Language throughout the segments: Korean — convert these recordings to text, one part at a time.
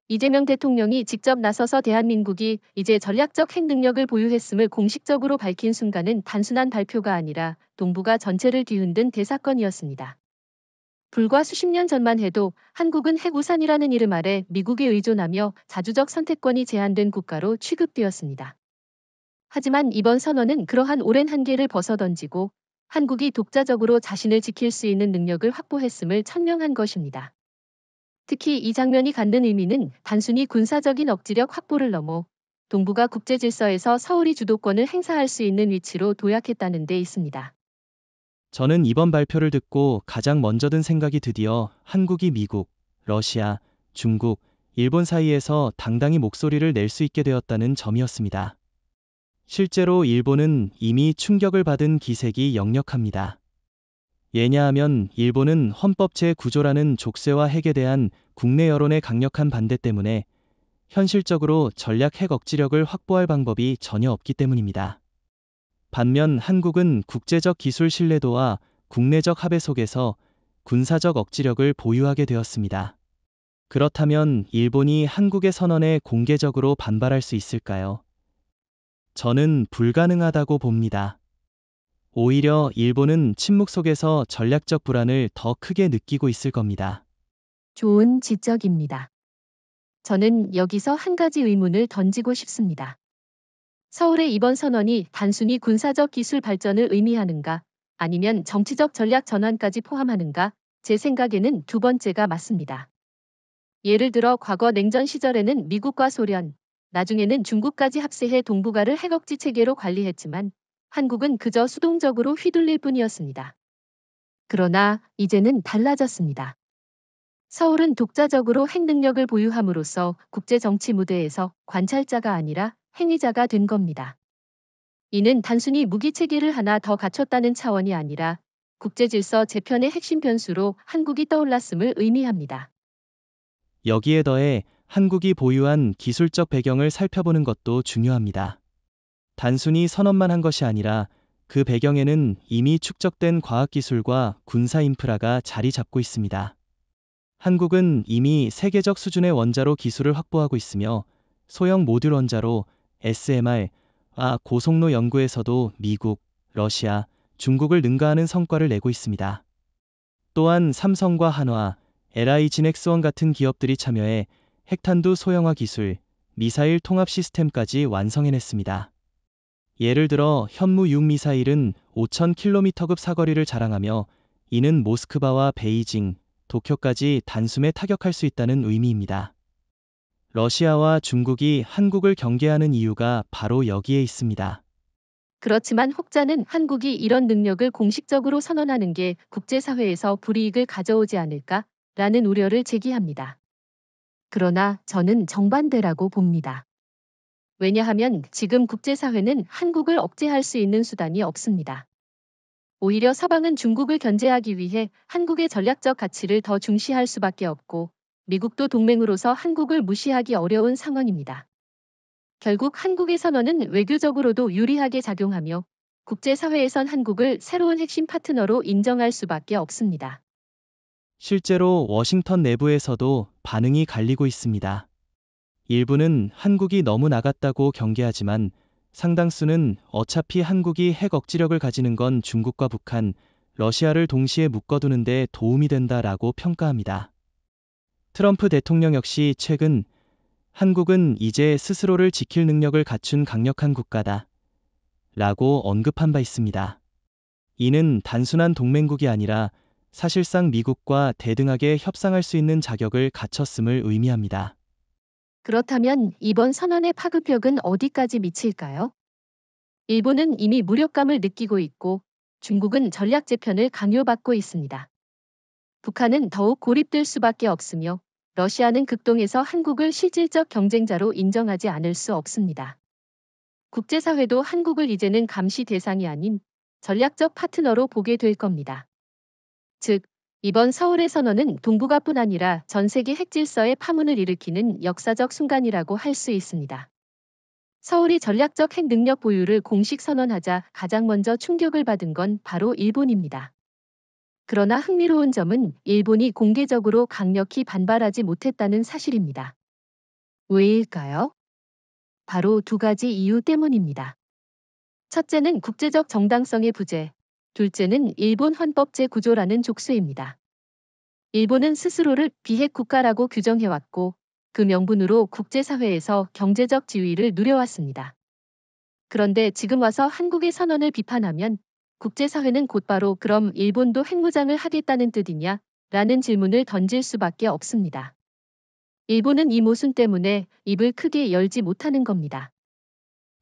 이재명 대통령이 직접 나서서 대한민국이 이제 전략적 핵 능력을 보유했음을 공식적으로 밝힌 순간은 단순한 발표가 아니라 동북아 전체를 뒤흔든 대사건이었습니다. 불과 수십 년 전만 해도 한국은 핵우산이라는 이름 아래 미국에 의존하며 자주적 선택권이 제한된 국가로 취급되었습니다. 하지만 이번 선언은 그러한 오랜 한계를 벗어던지고 한국이 독자적으로 자신을 지킬 수 있는 능력을 확보했음을 천명한 것입니다. 특히 이 장면이 갖는 의미는 단순히 군사적인 억지력 확보를 넘어 동북아 국제 질서에서 서울이 주도권을 행사할 수 있는 위치로 도약했다는 데 있습니다. 저는 이번 발표를 듣고 가장 먼저 든 생각이 드디어 한국이 미국, 러시아, 중국, 일본 사이에서 당당히 목소리를 낼 수 있게 되었다는 점이었습니다. 실제로 일본은 이미 충격을 받은 기색이 역력합니다. 왜냐하면 일본은 헌법 제9조라는 족쇄와 핵에 대한 국내 여론의 강력한 반대 때문에 현실적으로 전략 핵 억지력을 확보할 방법이 전혀 없기 때문입니다. 반면 한국은 국제적 기술 신뢰도와 국내적 합의 속에서 군사적 억지력을 보유하게 되었습니다. 그렇다면 일본이 한국의 선언에 공개적으로 반발할 수 있을까요? 저는 불가능하다고 봅니다. 오히려 일본은 침묵 속에서 전략적 불안을 더 크게 느끼고 있을 겁니다. 좋은 지적입니다. 저는 여기서 한 가지 의문을 던지고 싶습니다. 서울의 이번 선언이 단순히 군사적 기술 발전을 의미하는가, 아니면 정치적 전략 전환까지 포함하는가? 제 생각에는 두 번째가 맞습니다. 예를 들어 과거 냉전 시절에는 미국과 소련, 나중에는 중국까지 합세해 동북아를 핵억지 체계로 관리했지만 한국은 그저 수동적으로 휘둘릴 뿐이었습니다. 그러나 이제는 달라졌습니다. 서울은 독자적으로 핵 능력을 보유함으로써 국제 정치 무대에서 관찰자가 아니라 행위자가 된 겁니다. 이는 단순히 무기 체계를 하나 더 갖췄다는 차원이 아니라 국제 질서 재편의 핵심 변수로 한국이 떠올랐음을 의미합니다. 여기에 더해 한국이 보유한 기술적 배경을 살펴보는 것도 중요합니다. 단순히 선언만 한 것이 아니라 그 배경에는 이미 축적된 과학기술과 군사 인프라가 자리 잡고 있습니다. 한국은 이미 세계적 수준의 원자로 기술을 확보하고 있으며 소형 모듈 원자로 SMR과 고속로 연구에서도 미국, 러시아, 중국을 능가하는 성과를 내고 있습니다. 또한 삼성과 한화, LI진엑스원 같은 기업들이 참여해 핵탄두 소형화 기술, 미사일 통합 시스템까지 완성해냈습니다. 예를 들어 현무 6 미사일은 5,000km급 사거리를 자랑하며 이는 모스크바와 베이징, 도쿄까지 단숨에 타격할 수 있다는 의미입니다. 러시아와 중국이 한국을 경계하는 이유가 바로 여기에 있습니다. 그렇지만 혹자는 한국이 이런 능력을 공식적으로 선언하는 게 국제사회에서 불이익을 가져오지 않을까? 라는 우려를 제기합니다. 그러나 저는 정반대라고 봅니다. 왜냐하면 지금 국제사회는 한국을 억제할 수 있는 수단이 없습니다. 오히려 서방은 중국을 견제하기 위해 한국의 전략적 가치를 더 중시할 수밖에 없고 미국도 동맹으로서 한국을 무시하기 어려운 상황입니다. 결국 한국의 선언은 외교적으로도 유리하게 작용하며 국제사회에선 한국을 새로운 핵심 파트너로 인정할 수밖에 없습니다. 실제로 워싱턴 내부에서도 반응이 갈리고 있습니다. 일부는 한국이 너무 나갔다고 경계하지만 상당수는 어차피 한국이 핵 억지력을 가지는 건 중국과 북한, 러시아를 동시에 묶어두는 데 도움이 된다라고 평가합니다. 트럼프 대통령 역시 최근 한국은 이제 스스로를 지킬 능력을 갖춘 강력한 국가다 라고 언급한 바 있습니다. 이는 단순한 동맹국이 아니라 사실상 미국과 대등하게 협상할 수 있는 자격을 갖췄음을 의미합니다. 그렇다면 이번 선언의 파급력은 어디까지 미칠까요? 일본은 이미 무력감을 느끼고 있고 중국은 전략 재편을 강요받고 있습니다. 북한은 더욱 고립될 수밖에 없으며 러시아는 극동에서 한국을 실질적 경쟁자로 인정하지 않을 수 없습니다. 국제사회도 한국을 이제는 감시 대상이 아닌 전략적 파트너로 보게 될 겁니다. 즉, 이번 서울의 선언은 동북아뿐 아니라 전 세계 핵질서의 파문을 일으키는 역사적 순간이라고 할 수 있습니다. 서울이 전략적 핵 능력 보유를 공식 선언하자 가장 먼저 충격을 받은 건 바로 일본입니다. 그러나 흥미로운 점은 일본이 공개적으로 강력히 반발하지 못했다는 사실입니다. 왜일까요? 바로 두 가지 이유 때문입니다. 첫째는 국제적 정당성의 부재, 둘째는 일본 헌법 제9조라는 족수입니다. 일본은 스스로를 비핵 국가라고 규정해왔고 그 명분으로 국제사회에서 경제적 지위를 누려왔습니다. 그런데 지금 와서 한국의 선언을 비판하면 국제사회는 곧바로 그럼 일본도 핵무장을 하겠다는 뜻이냐? 라는 질문을 던질 수밖에 없습니다. 일본은 이 모순 때문에 입을 크게 열지 못하는 겁니다.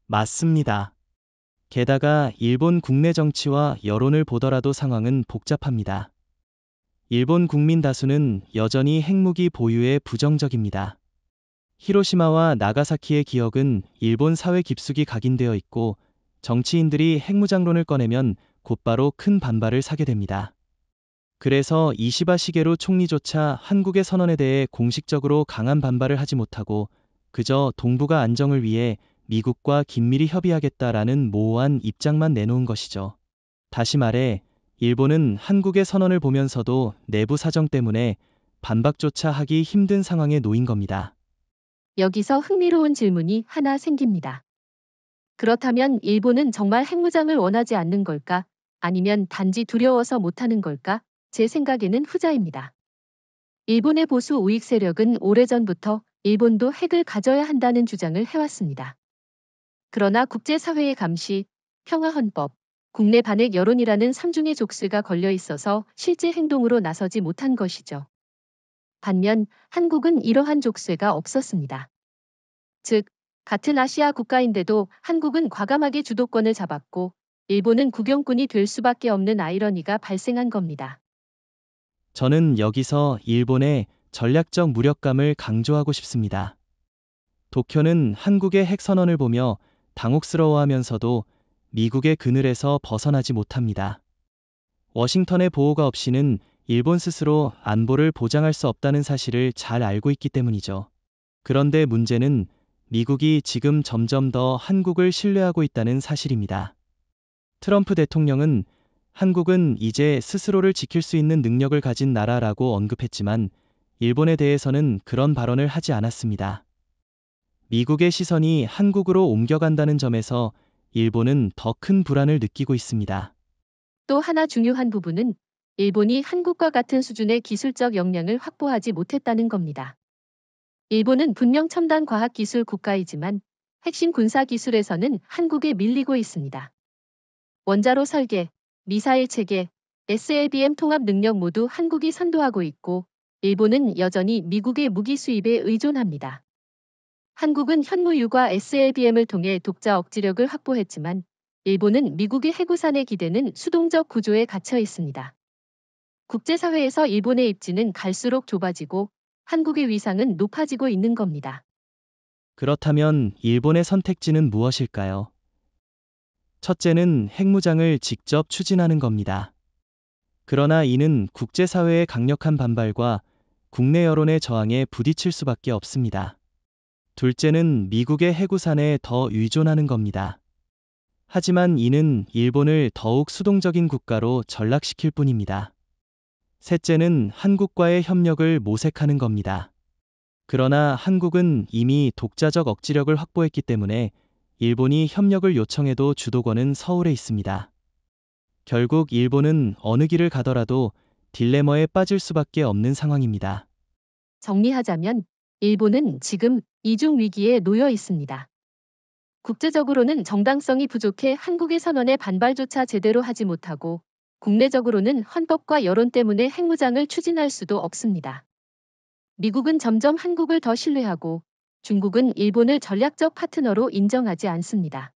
맞습니다. 게다가 일본 국내 정치와 여론을 보더라도 상황은 복잡합니다. 일본 국민 다수는 여전히 핵무기 보유에 부정적입니다. 히로시마와 나가사키의 기억은 일본 사회 깊숙이 각인되어 있고 정치인들이 핵무장론을 꺼내면 곧바로 큰 반발을 사게 됩니다. 그래서 이시바 시게루 총리조차 한국의 선언에 대해 공식적으로 강한 반발을 하지 못하고 그저 동북아 안정을 위해 미국과 긴밀히 협의하겠다라는 모호한 입장만 내놓은 것이죠. 다시 말해 일본은 한국의 선언을 보면서도 내부 사정 때문에 반박조차 하기 힘든 상황에 놓인 겁니다. 여기서 흥미로운 질문이 하나 생깁니다. 그렇다면 일본은 정말 핵무장을 원하지 않는 걸까? 아니면 단지 두려워서 못하는 걸까? 제 생각에는 후자입니다. 일본의 보수 우익 세력은 오래전부터 일본도 핵을 가져야 한다는 주장을 해왔습니다. 그러나 국제사회의 감시, 평화헌법, 국내 반핵 여론이라는 삼중의 족쇄가 걸려 있어서 실제 행동으로 나서지 못한 것이죠. 반면 한국은 이러한 족쇄가 없었습니다. 즉, 같은 아시아 국가인데도 한국은 과감하게 주도권을 잡았고 일본은 구경꾼이 될 수밖에 없는 아이러니가 발생한 겁니다. 저는 여기서 일본의 전략적 무력감을 강조하고 싶습니다. 도쿄는 한국의 핵 선언을 보며 당혹스러워하면서도 미국의 그늘에서 벗어나지 못합니다. 워싱턴의 보호가 없이는 일본 스스로 안보를 보장할 수 없다는 사실을 잘 알고 있기 때문이죠. 그런데 문제는 미국이 지금 점점 더 한국을 신뢰하고 있다는 사실입니다. 트럼프 대통령은 한국은 이제 스스로를 지킬 수 있는 능력을 가진 나라라고 언급했지만 일본에 대해서는 그런 발언을 하지 않았습니다. 미국의 시선이 한국으로 옮겨간다는 점에서 일본은 더 큰 불안을 느끼고 있습니다. 또 하나 중요한 부분은 일본이 한국과 같은 수준의 기술적 역량을 확보하지 못했다는 겁니다. 일본은 분명 첨단 과학기술 국가이지만 핵심 군사 기술에서는 한국에 밀리고 있습니다. 원자로 설계, 미사일 체계, SLBM 통합 능력 모두 한국이 선도하고 있고 일본은 여전히 미국의 무기 수입에 의존합니다. 한국은 현무유과 SLBM을 통해 독자 억지력을 확보했지만 일본은 미국의 해구산의 기대는 수동적 구조에 갇혀 있습니다. 국제사회에서 일본의 입지는 갈수록 좁아지고 한국의 위상은 높아지고 있는 겁니다. 그렇다면 일본의 선택지는 무엇일까요? 첫째는 핵무장을 직접 추진하는 겁니다. 그러나 이는 국제사회의 강력한 반발과 국내 여론의 저항에 부딪힐 수밖에 없습니다. 둘째는 미국의 해구산에 더 의존하는 겁니다. 하지만 이는 일본을 더욱 수동적인 국가로 전락시킬 뿐입니다. 셋째는 한국과의 협력을 모색하는 겁니다. 그러나 한국은 이미 독자적 억지력을 확보했기 때문에 일본이 협력을 요청해도 주도권은 서울에 있습니다. 결국 일본은 어느 길을 가더라도 딜레마에 빠질 수밖에 없는 상황입니다. 정리하자면 일본은 지금 이중 위기에 놓여 있습니다. 국제적으로는 정당성이 부족해 한국의 선언에 반발조차 제대로 하지 못하고 국내적으로는 헌법과 여론 때문에 핵무장을 추진할 수도 없습니다. 미국은 점점 한국을 더 신뢰하고 중국은 일본을 전략적 파트너로 인정하지 않습니다.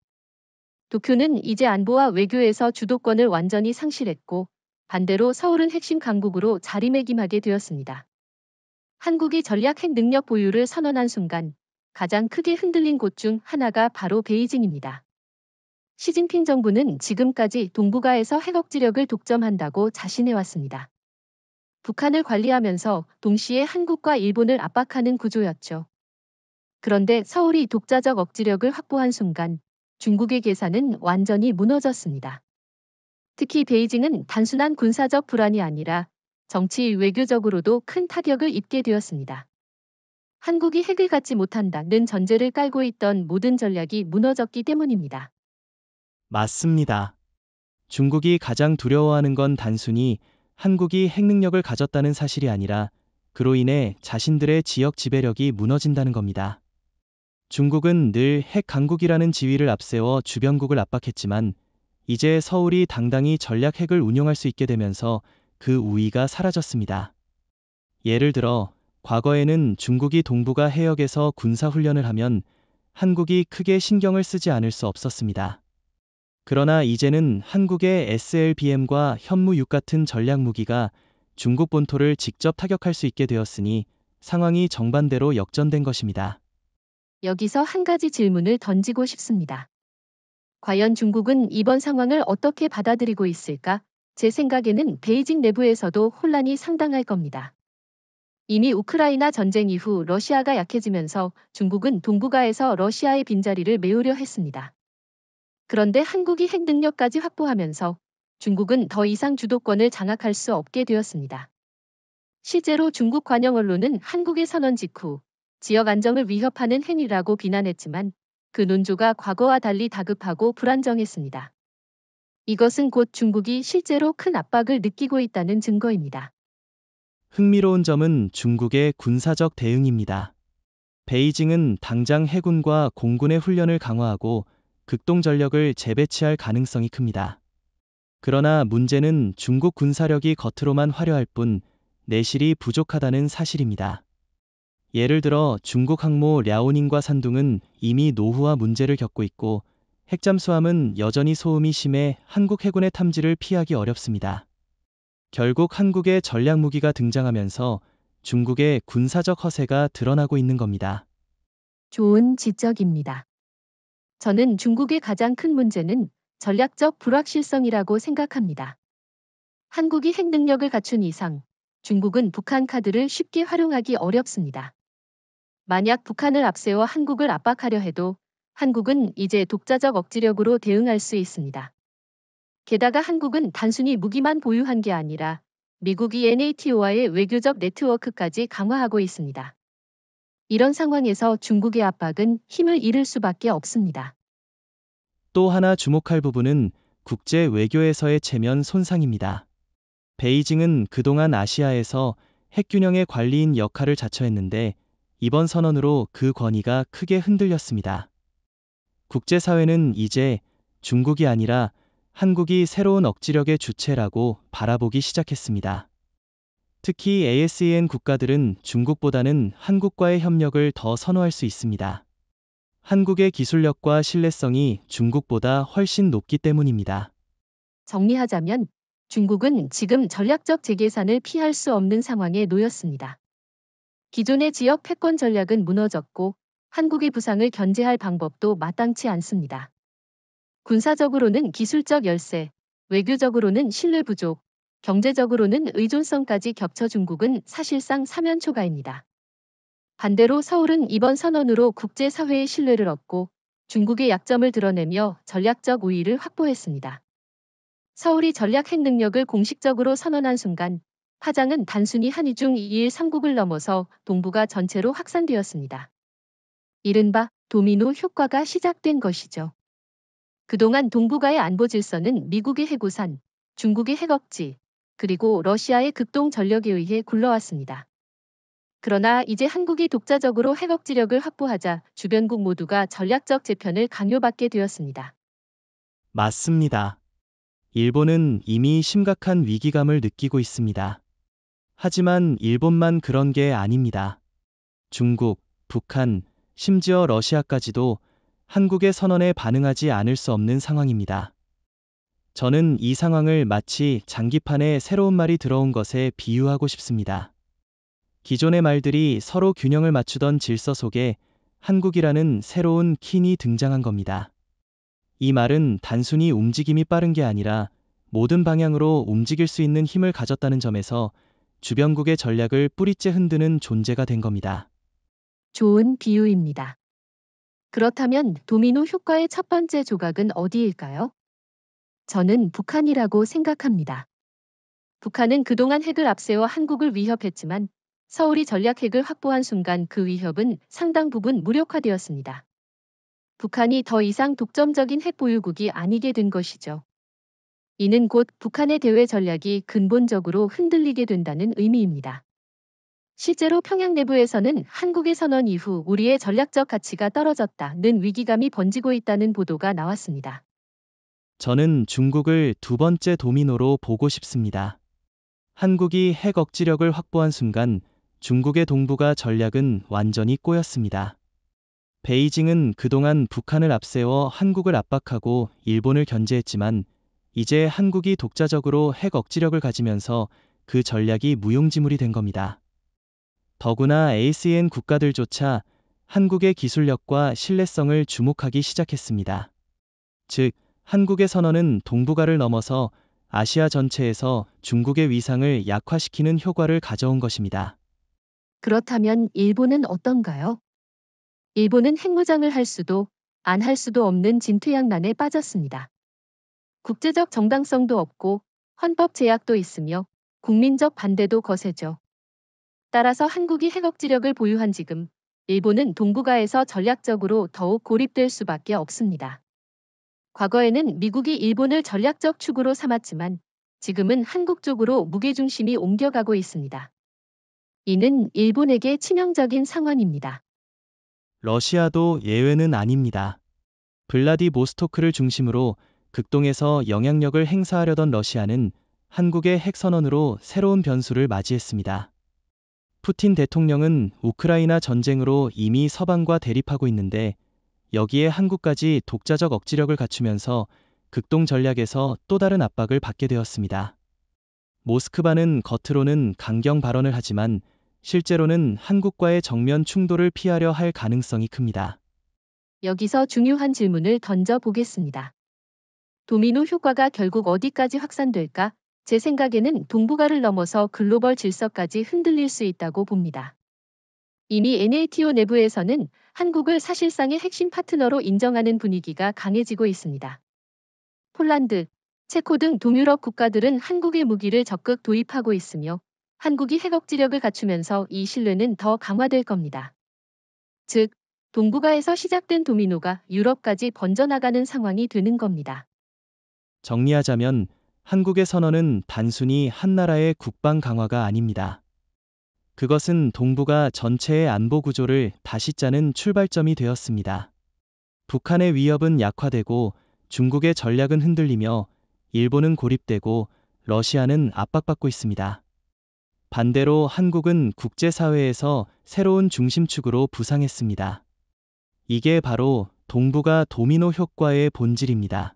도쿄는 이제 안보와 외교에서 주도권을 완전히 상실했고 반대로 서울은 핵심 강국으로 자리매김하게 되었습니다. 한국이 전략 핵 능력 보유를 선언한 순간 가장 크게 흔들린 곳 중 하나가 바로 베이징입니다. 시진핑 정부는 지금까지 동북아에서 핵 억지력을 독점한다고 자신해왔습니다. 북한을 관리하면서 동시에 한국과 일본을 압박하는 구조였죠. 그런데 서울이 독자적 억지력을 확보한 순간 중국의 계산은 완전히 무너졌습니다. 특히 베이징은 단순한 군사적 불안이 아니라 정치 외교적으로도 큰 타격을 입게 되었습니다. 한국이 핵을 갖지 못한다는 전제를 깔고 있던 모든 전략이 무너졌기 때문입니다. 맞습니다. 중국이 가장 두려워하는 건 단순히 한국이 핵 능력을 가졌다는 사실이 아니라 그로 인해 자신들의 지역 지배력이 무너진다는 겁니다. 중국은 늘 핵 강국이라는 지위를 앞세워 주변국을 압박했지만 이제 서울이 당당히 전략 핵을 운용할 수 있게 되면서 그 우위가 사라졌습니다. 예를 들어 과거에는 중국이 동북아 해역에서 군사훈련을 하면 한국이 크게 신경을 쓰지 않을 수 없었습니다. 그러나 이제는 한국의 SLBM과 현무6 같은 전략 무기가 중국 본토를 직접 타격할 수 있게 되었으니 상황이 정반대로 역전된 것입니다. 여기서 한 가지 질문을 던지고 싶습니다. 과연 중국은 이번 상황을 어떻게 받아들이고 있을까? 제 생각에는 베이징 내부에서도 혼란이 상당할 겁니다. 이미 우크라이나 전쟁 이후 러시아가 약해지면서 중국은 동북아에서 러시아의 빈자리를 메우려 했습니다. 그런데 한국이 핵 능력까지 확보하면서 중국은 더 이상 주도권을 장악할 수 없게 되었습니다. 실제로 중국 관영 언론은 한국의 선언 직후 지역 안정을 위협하는 행위라고 비난했지만 그 논조가 과거와 달리 다급하고 불안정했습니다. 이것은 곧 중국이 실제로 큰 압박을 느끼고 있다는 증거입니다. 흥미로운 점은 중국의 군사적 대응입니다. 베이징은 당장 해군과 공군의 훈련을 강화하고 극동 전력을 재배치할 가능성이 큽니다. 그러나 문제는 중국 군사력이 겉으로만 화려할 뿐 내실이 부족하다는 사실입니다. 예를 들어 중국 항모 랴오닝과 산둥은 이미 노후화 문제를 겪고 있고 핵잠수함은 여전히 소음이 심해 한국 해군의 탐지를 피하기 어렵습니다. 결국 한국의 전략 무기가 등장하면서 중국의 군사적 허세가 드러나고 있는 겁니다. 좋은 지적입니다. 저는 중국의 가장 큰 문제는 전략적 불확실성이라고 생각합니다. 한국이 핵 능력을 갖춘 이상 중국은 북한 카드를 쉽게 활용하기 어렵습니다. 만약 북한을 앞세워 한국을 압박하려 해도 한국은 이제 독자적 억지력으로 대응할 수 있습니다. 게다가 한국은 단순히 무기만 보유한 게 아니라 미국이 NATO와의 외교적 네트워크까지 강화하고 있습니다. 이런 상황에서 중국의 압박은 힘을 잃을 수밖에 없습니다. 또 하나 주목할 부분은 국제 외교에서의 체면 손상입니다. 베이징은 그동안 아시아에서 핵균형의 관리인 역할을 자처했는데 이번 선언으로 그 권위가 크게 흔들렸습니다. 국제사회는 이제 중국이 아니라 한국이 새로운 억지력의 주체라고 바라보기 시작했습니다. 특히 ASEAN 국가들은 중국보다는 한국과의 협력을 더 선호할 수 있습니다. 한국의 기술력과 신뢰성이 중국보다 훨씬 높기 때문입니다. 정리하자면 중국은 지금 전략적 재계산을 피할 수 없는 상황에 놓였습니다. 기존의 지역 패권 전략은 무너졌고 한국의 부상을 견제할 방법도 마땅치 않습니다. 군사적으로는 기술적 열세, 외교적으로는 신뢰 부족, 경제적으로는 의존성까지 겹쳐 중국은 사실상 사면초가입니다. 반대로 서울은 이번 선언으로 국제사회의 신뢰를 얻고 중국의 약점을 드러내며 전략적 우위를 확보했습니다. 서울이 전략 핵 능력을 공식적으로 선언한 순간 파장은 단순히 한이중 2일 3국을 넘어서 동북아 전체로 확산되었습니다. 이른바 도미노 효과가 시작된 것이죠. 그동안 동북아의 안보 질서는 미국의 핵우산, 중국의 핵억지, 그리고 러시아의 극동 전력에 의해 굴러왔습니다. 그러나 이제 한국이 독자적으로 핵억지력을 확보하자 주변국 모두가 전략적 재편을 강요받게 되었습니다. 맞습니다. 일본은 이미 심각한 위기감을 느끼고 있습니다. 하지만 일본만 그런 게 아닙니다. 중국, 북한, 심지어 러시아까지도 한국의 선언에 반응하지 않을 수 없는 상황입니다. 저는 이 상황을 마치 장기판에 새로운 말이 들어온 것에 비유하고 싶습니다. 기존의 말들이 서로 균형을 맞추던 질서 속에 한국이라는 새로운 킨이 등장한 겁니다. 이 말은 단순히 움직임이 빠른 게 아니라 모든 방향으로 움직일 수 있는 힘을 가졌다는 점에서 주변국의 전략을 뿌리째 흔드는 존재가 된 겁니다. 좋은 비유입니다. 그렇다면 도미노 효과의 첫 번째 조각은 어디일까요? 저는 북한이라고 생각합니다. 북한은 그동안 핵을 앞세워 한국을 위협했지만 서울이 전략 핵을 확보한 순간 그 위협은 상당 부분 무력화되었습니다. 북한이 더 이상 독점적인 핵 보유국이 아니게 된 것이죠. 이는 곧 북한의 대외 전략이 근본적으로 흔들리게 된다는 의미입니다. 실제로 평양 내부에서는 한국의 선언 이후 우리의 전략적 가치가 떨어졌다는 위기감이 번지고 있다는 보도가 나왔습니다. 저는 중국을 두 번째 도미노로 보고 싶습니다. 한국이 핵 억지력을 확보한 순간 중국의 동북아 전략은 완전히 꼬였습니다. 베이징은 그동안 북한을 앞세워 한국을 압박하고 일본을 견제했지만 이제 한국이 독자적으로 핵 억지력을 가지면서 그 전략이 무용지물이 된 겁니다. 더구나 ASEAN 국가들조차 한국의 기술력과 신뢰성을 주목하기 시작했습니다. 즉, 한국의 선언은 동북아를 넘어서 아시아 전체에서 중국의 위상을 약화시키는 효과를 가져온 것입니다. 그렇다면 일본은 어떤가요? 일본은 핵무장을 할 수도 안 할 수도 없는 진퇴양난에 빠졌습니다. 국제적 정당성도 없고 헌법 제약도 있으며 국민적 반대도 거세죠. 따라서 한국이 핵 억지력을 보유한 지금 일본은 동북아에서 전략적으로 더욱 고립될 수밖에 없습니다. 과거에는 미국이 일본을 전략적 축으로 삼았지만 지금은 한국 쪽으로 무게중심이 옮겨가고 있습니다. 이는 일본에게 치명적인 상황입니다. 러시아도 예외는 아닙니다. 블라디보스토크를 중심으로 극동에서 영향력을 행사하려던 러시아는 한국의 핵 선언으로 새로운 변수를 맞이했습니다. 푸틴 대통령은 우크라이나 전쟁으로 이미 서방과 대립하고 있는데 여기에 한국까지 독자적 억지력을 갖추면서 극동 전략에서 또 다른 압박을 받게 되었습니다. 모스크바는 겉으로는 강경 발언을 하지만 실제로는 한국과의 정면 충돌을 피하려 할 가능성이 큽니다. 여기서 중요한 질문을 던져보겠습니다. 도미노 효과가 결국 어디까지 확산될까? 제 생각에는 동북아를 넘어서 글로벌 질서까지 흔들릴 수 있다고 봅니다. 이미 NATO 내부에서는 한국을 사실상의 핵심 파트너로 인정하는 분위기가 강해지고 있습니다. 폴란드, 체코 등 동유럽 국가들은 한국의 무기를 적극 도입하고 있으며 한국이 핵 억지력을 갖추면서 이 신뢰는 더 강화될 겁니다. 즉, 동북아에서 시작된 도미노가 유럽까지 번져나가는 상황이 되는 겁니다. 정리하자면 한국의 선언은 단순히 한 나라의 국방 강화가 아닙니다. 그것은 동북아 전체의 안보 구조를 다시 짜는 출발점이 되었습니다. 북한의 위협은 약화되고 중국의 전략은 흔들리며 일본은 고립되고 러시아는 압박받고 있습니다. 반대로 한국은 국제사회에서 새로운 중심축으로 부상했습니다. 이게 바로 동북아 도미노 효과의 본질입니다.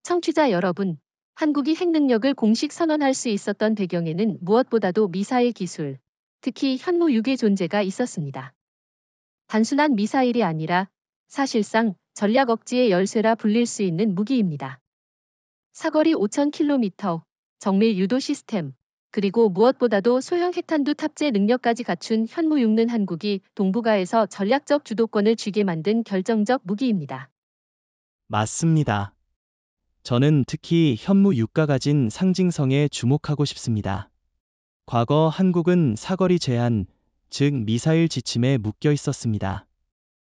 청취자 여러분, 한국이 핵 능력을 공식 선언할 수 있었던 배경에는 무엇보다도 미사일 기술, 특히 현무 6의 존재가 있었습니다. 단순한 미사일이 아니라 사실상 전략 억지의 열쇠라 불릴 수 있는 무기입니다. 사거리 5,000km, 정밀 유도 시스템, 그리고 무엇보다도 소형 핵탄두 탑재 능력까지 갖춘 현무 6는 한국이 동북아에서 전략적 주도권을 쥐게 만든 결정적 무기입니다. 맞습니다. 저는 특히 현무 6가 가진 상징성에 주목하고 싶습니다. 과거 한국은 사거리 제한, 즉 미사일 지침에 묶여 있었습니다.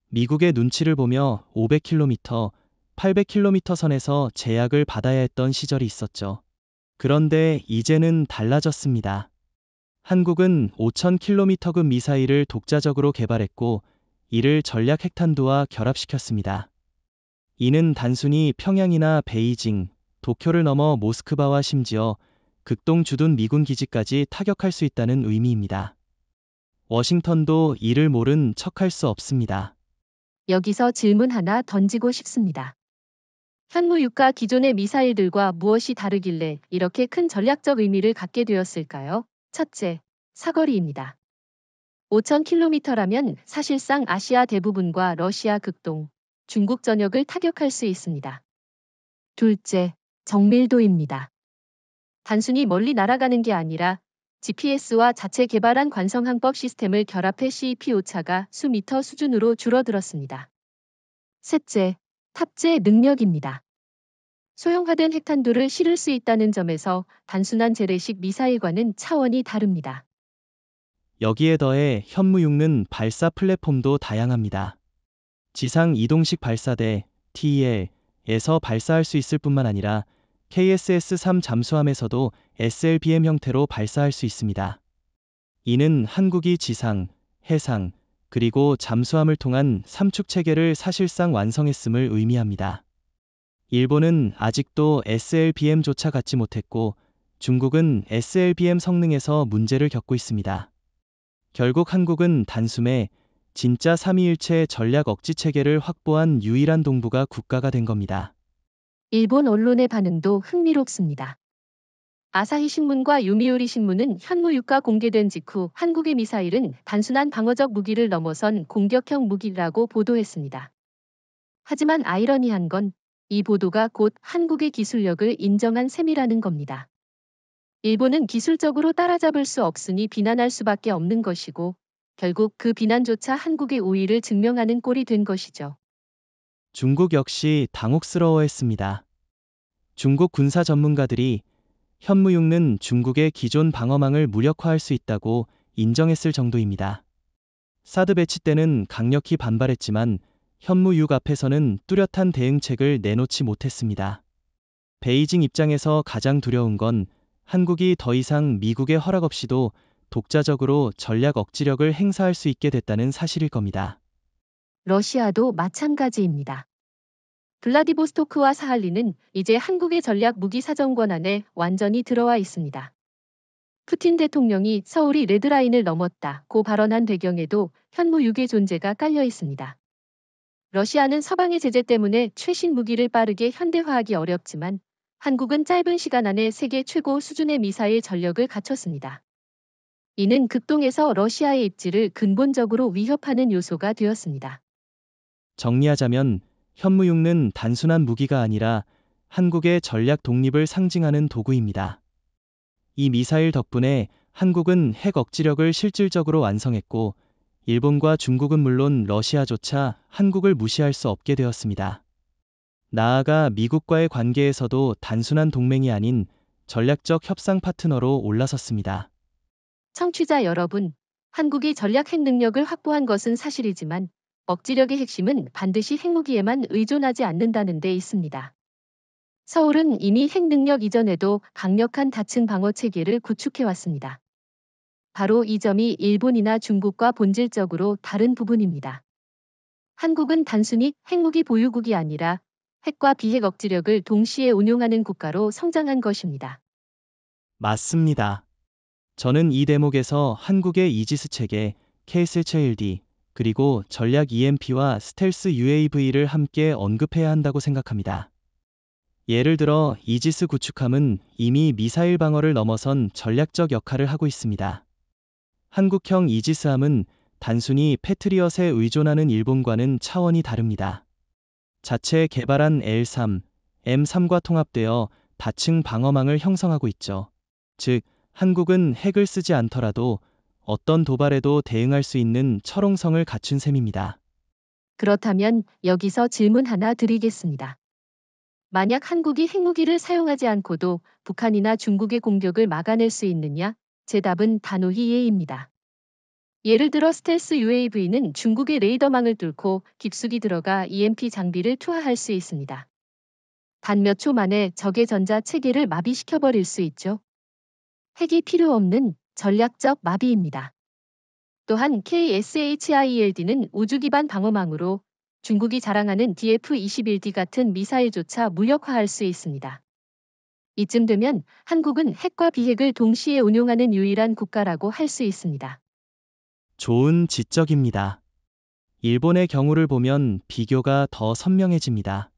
미국의 눈치를 보며 500km, 800km 선에서 제약을 받아야 했던 시절이 있었죠. 그런데 이제는 달라졌습니다. 한국은 5000km급 미사일을 독자적으로 개발했고 이를 전략 핵탄두와 결합시켰습니다. 이는 단순히 평양이나 베이징, 도쿄를 넘어 모스크바와 심지어 극동 주둔 미군 기지까지 타격할 수 있다는 의미입니다. 워싱턴도 이를 모른 척할 수 없습니다. 여기서 질문 하나 던지고 싶습니다. 현무 6과 기존의 미사일들과 무엇이 다르길래 이렇게 큰 전략적 의미를 갖게 되었을까요? 첫째, 사거리입니다. 5,000km라면 사실상 아시아 대부분과 러시아 극동, 중국 전역을 타격할 수 있습니다. 둘째, 정밀도입니다. 단순히 멀리 날아가는 게 아니라 GPS와 자체 개발한 관성항법 시스템을 결합해 CEP 오차가 수미터 수준으로 줄어들었습니다. 셋째, 탑재 능력입니다. 소형화된 핵탄두를 실을 수 있다는 점에서 단순한 재래식 미사일과는 차원이 다릅니다. 여기에 더해 현무육는 발사 플랫폼도 다양합니다. 지상 이동식 발사대 TEL에서 발사할 수 있을 뿐만 아니라 KSS-3 잠수함에서도 SLBM 형태로 발사할 수 있습니다. 이는 한국이 지상, 해상, 그리고 잠수함을 통한 삼축 체계를 사실상 완성했음을 의미합니다. 일본은 아직도 SLBM조차 갖지 못했고 중국은 SLBM 성능에서 문제를 겪고 있습니다. 결국 한국은 단숨에 진짜 삼위일체 전략 억지 체계를 확보한 유일한 동북아 국가가 된 겁니다. 일본 언론의 반응도 흥미롭습니다. 아사히 신문과 요미우리 신문은 현무유가 공개된 직후 한국의 미사일은 단순한 방어적 무기를 넘어선 공격형 무기라고 보도했습니다. 하지만 아이러니한 건 이 보도가 곧 한국의 기술력을 인정한 셈이라는 겁니다. 일본은 기술적으로 따라잡을 수 없으니 비난할 수밖에 없는 것이고 결국 그 비난조차 한국의 우위를 증명하는 꼴이 된 것이죠. 중국 역시 당혹스러워했습니다. 중국 군사 전문가들이 현무육는 중국의 기존 방어망을 무력화할 수 있다고 인정했을 정도입니다. 사드 배치 때는 강력히 반발했지만 현무육 앞에서는 뚜렷한 대응책을 내놓지 못했습니다. 베이징 입장에서 가장 두려운 건 한국이 더 이상 미국의 허락 없이도 독자적으로 전략 억지력을 행사할 수 있게 됐다는 사실일 겁니다. 러시아도 마찬가지입니다. 블라디보스토크와 사할린은 이제 한국의 전략 무기 사정권 안에 완전히 들어와 있습니다. 푸틴 대통령이 서울이 레드라인을 넘었다고 발언한 배경에도 현무육의 존재가 깔려 있습니다. 러시아는 서방의 제재 때문에 최신 무기를 빠르게 현대화하기 어렵지만 한국은 짧은 시간 안에 세계 최고 수준의 미사일 전력을 갖췄습니다. 이는 극동에서 러시아의 입지를 근본적으로 위협하는 요소가 되었습니다. 정리하자면 현무육은 단순한 무기가 아니라 한국의 전략 독립을 상징하는 도구입니다. 이 미사일 덕분에 한국은 핵 억지력을 실질적으로 완성했고 일본과 중국은 물론 러시아조차 한국을 무시할 수 없게 되었습니다. 나아가 미국과의 관계에서도 단순한 동맹이 아닌 전략적 협상 파트너로 올라섰습니다. 청취자 여러분, 한국이 전략 핵 능력을 확보한 것은 사실이지만 억지력의 핵심은 반드시 핵무기에만 의존하지 않는다는 데 있습니다. 서울은 이미 핵 능력 이전에도 강력한 다층 방어 체계를 구축해왔습니다. 바로 이 점이 일본이나 중국과 본질적으로 다른 부분입니다. 한국은 단순히 핵무기 보유국이 아니라 핵과 비핵 억지력을 동시에 운용하는 국가로 성장한 것입니다. 맞습니다. 저는 이 대목에서 한국의 이지스 체계, KS-7D, 그리고 전략 EMP와 스텔스 UAV를 함께 언급해야 한다고 생각합니다. 예를 들어 이지스 구축함은 이미 미사일 방어를 넘어선 전략적 역할을 하고 있습니다. 한국형 이지스함은 단순히 패트리엇에 의존하는 일본과는 차원이 다릅니다. 자체 개발한 L3, M3과 통합되어 다층 방어망을 형성하고 있죠. 즉, 한국은 핵을 쓰지 않더라도 어떤 도발에도 대응할 수 있는 철옹성을 갖춘 셈입니다. 그렇다면 여기서 질문 하나 드리겠습니다. 만약 한국이 핵무기를 사용하지 않고도 북한이나 중국의 공격을 막아낼 수 있느냐? 제 답은 단호히 예입니다. 예를 들어 스텔스 UAV는 중국의 레이더망을 뚫고 깊숙이 들어가 EMP 장비를 투하할 수 있습니다. 단 몇 초 만에 적의 전자 체계를 마비시켜버릴 수 있죠. 핵이 필요 없는 전략적 마비입니다. 또한 KSHIELD는 우주 기반 방어망으로 중국이 자랑하는 DF-21D 같은 미사일조차 무력화할 수 있습니다. 이쯤 되면 한국은 핵과 비핵을 동시에 운용하는 유일한 국가라고 할 수 있습니다. 좋은 지적입니다. 일본의 경우를 보면 비교가 더 선명해집니다.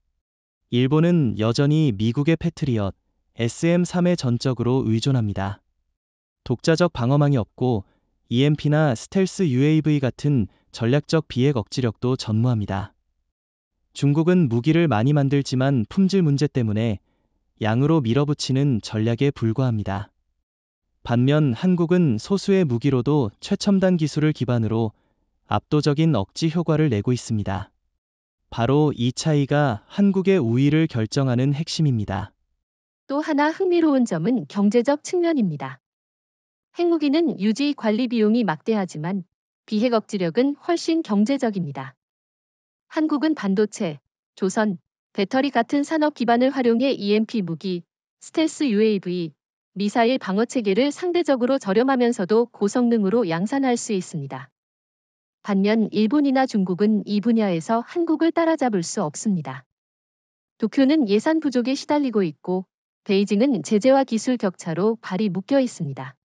일본은 여전히 미국의 패트리엇, SM-3에 전적으로 의존합니다. 독자적 방어망이 없고 EMP나 스텔스 UAV 같은 전략적 비핵 억지력도 전무합니다. 중국은 무기를 많이 만들지만 품질 문제 때문에 양으로 밀어붙이는 전략에 불과합니다. 반면 한국은 소수의 무기로도 최첨단 기술을 기반으로 압도적인 억지 효과를 내고 있습니다. 바로 이 차이가 한국의 우위를 결정하는 핵심입니다. 또 하나 흥미로운 점은 경제적 측면입니다. 핵무기는 유지 관리 비용이 막대하지만 비핵 억지력은 훨씬 경제적입니다. 한국은 반도체, 조선, 배터리 같은 산업 기반을 활용해 EMP 무기, 스텔스 UAV, 미사일 방어 체계를 상대적으로 저렴하면서도 고성능으로 양산할 수 있습니다. 반면 일본이나 중국은 이 분야에서 한국을 따라잡을 수 없습니다. 도쿄는 예산 부족에 시달리고 있고 베이징은 제재와 기술 격차로 발이 묶여 있습니다.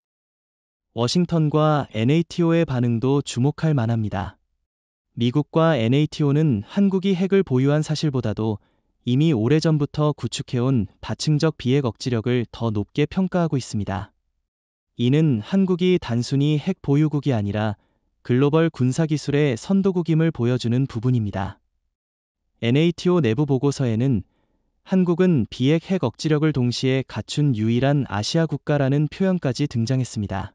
워싱턴과 NATO의 반응도 주목할 만합니다. 미국과 NATO는 한국이 핵을 보유한 사실보다도 이미 오래전부터 구축해온 다층적 비핵 억지력을 더 높게 평가하고 있습니다. 이는 한국이 단순히 핵 보유국이 아니라 글로벌 군사기술의 선도국임을 보여주는 부분입니다. NATO 내부 보고서에는 한국은 비핵 핵 억지력을 동시에 갖춘 유일한 아시아 국가라는 표현까지 등장했습니다.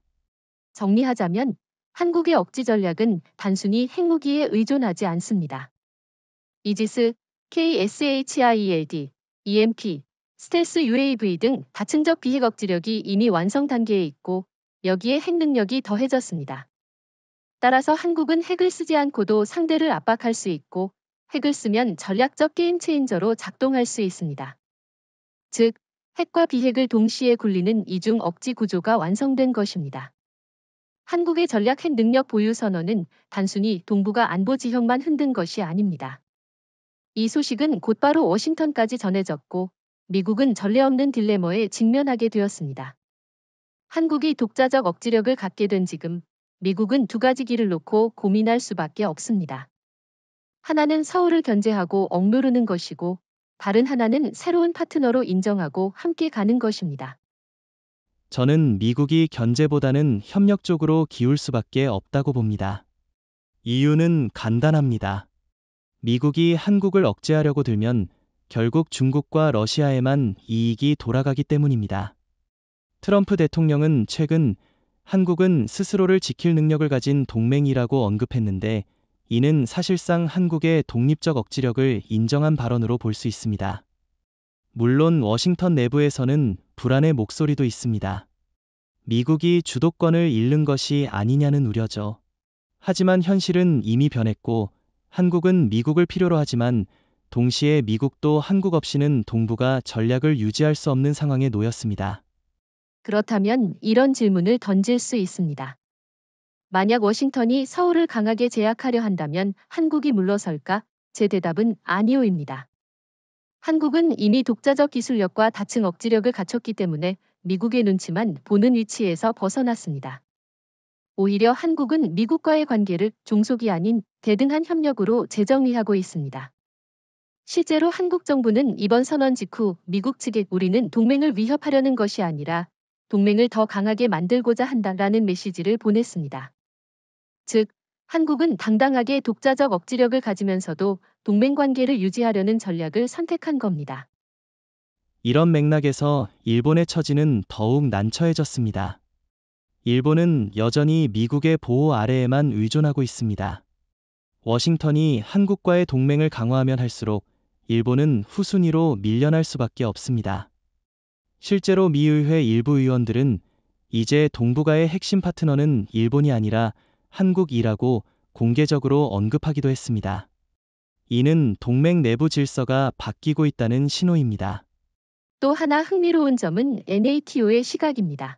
정리하자면 한국의 억지 전략은 단순히 핵무기에 의존하지 않습니다. 이지스, KSHIELD, EMP, 스텔스 UAV 등 다층적 비핵 억지력이 이미 완성 단계에 있고 여기에 핵 능력이 더해졌습니다. 따라서 한국은 핵을 쓰지 않고도 상대를 압박할 수 있고 핵을 쓰면 전략적 게임 체인저로 작동할 수 있습니다. 즉, 핵과 비핵을 동시에 굴리는 이중 억지 구조가 완성된 것입니다. 한국의 전략 핵 능력 보유 선언은 단순히 동북아 안보 지형만 흔든 것이 아닙니다. 이 소식은 곧바로 워싱턴까지 전해졌고 미국은 전례 없는 딜레마에 직면하게 되었습니다. 한국이 독자적 억지력을 갖게 된 지금 미국은 두 가지 길을 놓고 고민할 수밖에 없습니다. 하나는 서울을 견제하고 억누르는 것이고 다른 하나는 새로운 파트너로 인정하고 함께 가는 것입니다. 저는 미국이 견제보다는 협력 쪽으로 기울 수밖에 없다고 봅니다. 이유는 간단합니다. 미국이 한국을 억제하려고 들면 결국 중국과 러시아에만 이익이 돌아가기 때문입니다. 트럼프 대통령은 최근 한국은 스스로를 지킬 능력을 가진 동맹이라고 언급했는데 이는 사실상 한국의 독립적 억지력을 인정한 발언으로 볼 수 있습니다. 물론 워싱턴 내부에서는 불안의 목소리도 있습니다. 미국이 주도권을 잃는 것이 아니냐는 우려죠. 하지만 현실은 이미 변했고 한국은 미국을 필요로 하지만 동시에 미국도 한국 없이는 동북아 전략을 유지할 수 없는 상황에 놓였습니다. 그렇다면 이런 질문을 던질 수 있습니다. 만약 워싱턴이 서울을 강하게 제약하려 한다면 한국이 물러설까? 제 대답은 아니오입니다. 한국은 이미 독자적 기술력과 다층 억지력을 갖췄기 때문에 미국의 눈치만 보는 위치에서 벗어났습니다. 오히려 한국은 미국과의 관계를 종속이 아닌 대등한 협력으로 재정리하고 있습니다. 실제로 한국 정부는 이번 선언 직후 미국 측에 우리는 동맹을 위협하려는 것이 아니라 동맹을 더 강하게 만들고자 한다라는 메시지를 보냈습니다. 즉, 한국은 당당하게 독자적 억지력을 가지면서도 동맹 관계를 유지하려는 전략을 선택한 겁니다. 이런 맥락에서 일본의 처지는 더욱 난처해졌습니다. 일본은 여전히 미국의 보호 아래에만 의존하고 있습니다. 워싱턴이 한국과의 동맹을 강화하면 할수록 일본은 후순위로 밀려날 수밖에 없습니다. 실제로 미 의회 일부 의원들은 이제 동북아의 핵심 파트너는 일본이 아니라 한국이라고 공개적으로 언급하기도 했습니다. 이는 동맹 내부 질서가 바뀌고 있다는 신호입니다. 또 하나 흥미로운 점은 NATO의 시각입니다.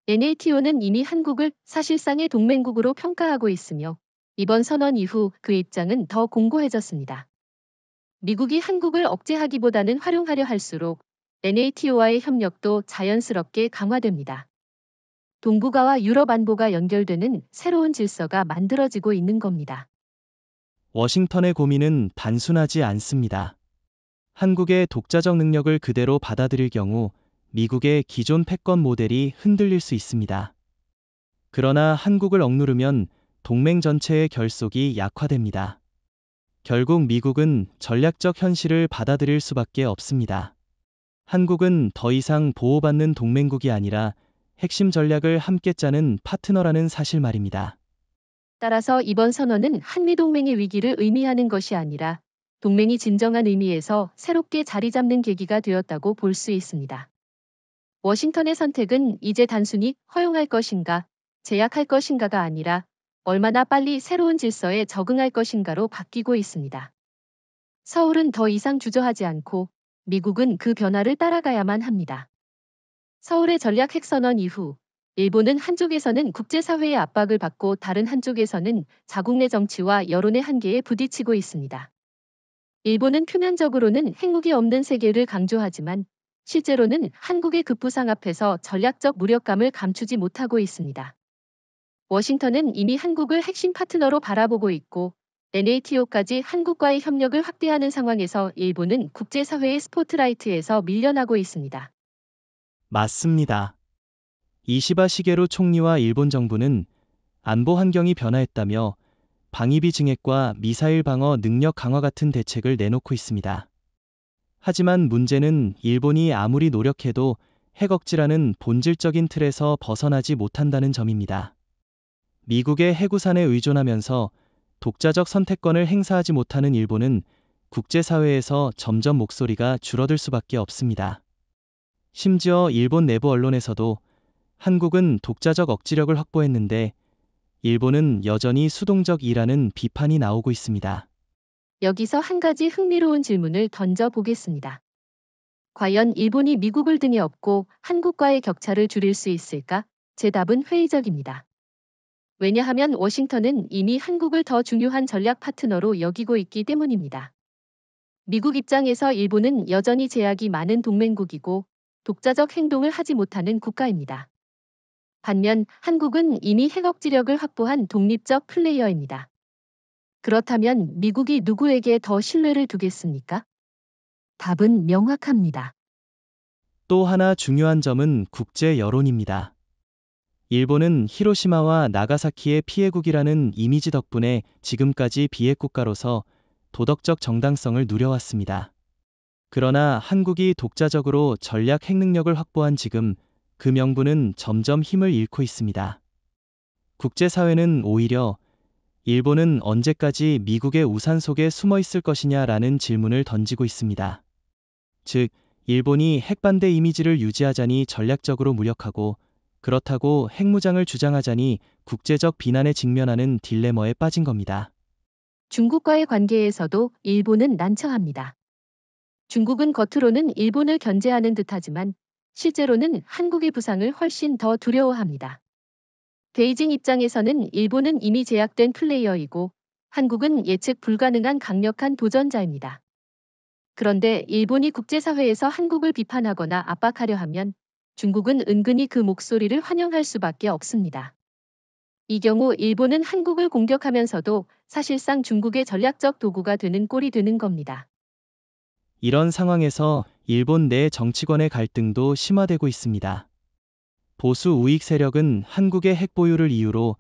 NATO는 이미 한국을 사실상의 동맹국으로 평가하고 있으며 이번 선언 이후 그 입장은 더 공고해졌습니다. 미국이 한국을 억제하기보다는 활용하려 할수록 NATO와의 협력도 자연스럽게 강화됩니다. 동북아와 유럽 안보가 연결되는 새로운 질서가 만들어지고 있는 겁니다. 워싱턴의 고민은 단순하지 않습니다. 한국의 독자적 능력을 그대로 받아들일 경우 미국의 기존 패권 모델이 흔들릴 수 있습니다. 그러나 한국을 억누르면 동맹 전체의 결속이 약화됩니다. 결국 미국은 전략적 현실을 받아들일 수밖에 없습니다. 한국은 더 이상 보호받는 동맹국이 아니라 핵심 전략을 함께 짜는 파트너라는 사실 말입니다. 따라서 이번 선언은 한미동맹의 위기를 의미하는 것이 아니라 동맹이 진정한 의미에서 새롭게 자리 잡는 계기가 되었다고 볼 수 있습니다. 워싱턴의 선택은 이제 단순히 허용할 것인가, 제약할 것인가가 아니라 얼마나 빨리 새로운 질서에 적응할 것인가로 바뀌고 있습니다. 서울은 더 이상 주저하지 않고 미국은 그 변화를 따라가야만 합니다. 서울의 전략 핵선언 이후 일본은 한쪽에서는 국제사회의 압박을 받고 다른 한쪽에서는 자국 내 정치와 여론의 한계에 부딪히고 있습니다. 일본은 표면적으로는 핵무기 없는 세계를 강조하지만 실제로는 한국의 급부상 앞에서 전략적 무력감을 감추지 못하고 있습니다. 워싱턴은 이미 한국을 핵심 파트너로 바라보고 있고 NATO까지 한국과의 협력을 확대하는 상황에서 일본은 국제사회의 스포트라이트에서 밀려나고 있습니다. 맞습니다. 이시바 시게루 총리와 일본 정부는 안보 환경이 변화했다며 방위비 증액과 미사일 방어 능력 강화 같은 대책을 내놓고 있습니다. 하지만 문제는 일본이 아무리 노력해도 핵 억지라는 본질적인 틀에서 벗어나지 못한다는 점입니다. 미국의 해구산에 의존하면서 독자적 선택권을 행사하지 못하는 일본은 국제사회에서 점점 목소리가 줄어들 수밖에 없습니다. 심지어 일본 내부 언론에서도 한국은 독자적 억지력을 확보했는데 일본은 여전히 수동적이라는 비판이 나오고 있습니다. 여기서 한 가지 흥미로운 질문을 던져 보겠습니다. 과연 일본이 미국을 등에 업고 한국과의 격차를 줄일 수 있을까? 제 답은 회의적입니다. 왜냐하면 워싱턴은 이미 한국을 더 중요한 전략 파트너로 여기고 있기 때문입니다. 미국 입장에서 일본은 여전히 제약이 많은 동맹국이고 독자적 행동을 하지 못하는 국가입니다. 반면 한국은 이미 핵 억지력을 확보한 독립적 플레이어입니다. 그렇다면 미국이 누구에게 더 신뢰를 두겠습니까? 답은 명확합니다. 또 하나 중요한 점은 국제 여론입니다. 일본은 히로시마와 나가사키의 피해국이라는 이미지 덕분에 지금까지 비핵 국가로서 도덕적 정당성을 누려왔습니다. 그러나 한국이 독자적으로 전략 핵 능력을 확보한 지금 그 명분은 점점 힘을 잃고 있습니다. 국제사회는 오히려 일본은 언제까지 미국의 우산 속에 숨어 있을 것이냐라는 질문을 던지고 있습니다. 즉, 일본이 핵반대 이미지를 유지하자니 전략적으로 무력하고 그렇다고 핵무장을 주장하자니 국제적 비난에 직면하는 딜레마에 빠진 겁니다. 중국과의 관계에서도 일본은 난처합니다. 중국은 겉으로는 일본을 견제하는 듯하지만 실제로는 한국의 부상을 훨씬 더 두려워합니다. 베이징 입장에서는 일본은 이미 제약된 플레이어이고 한국은 예측 불가능한 강력한 도전자입니다. 그런데 일본이 국제사회에서 한국을 비판하거나 압박하려 하면 중국은 은근히 그 목소리를 환영할 수밖에 없습니다. 이 경우 일본은 한국을 공격하면서도 사실상 중국의 전략적 도구가 되는 꼴이 되는 겁니다. 이런 상황에서 일본 내 정치권의 갈등도 심화되고 있습니다. 보수 우익 세력은 한국의 핵 보유를 이유로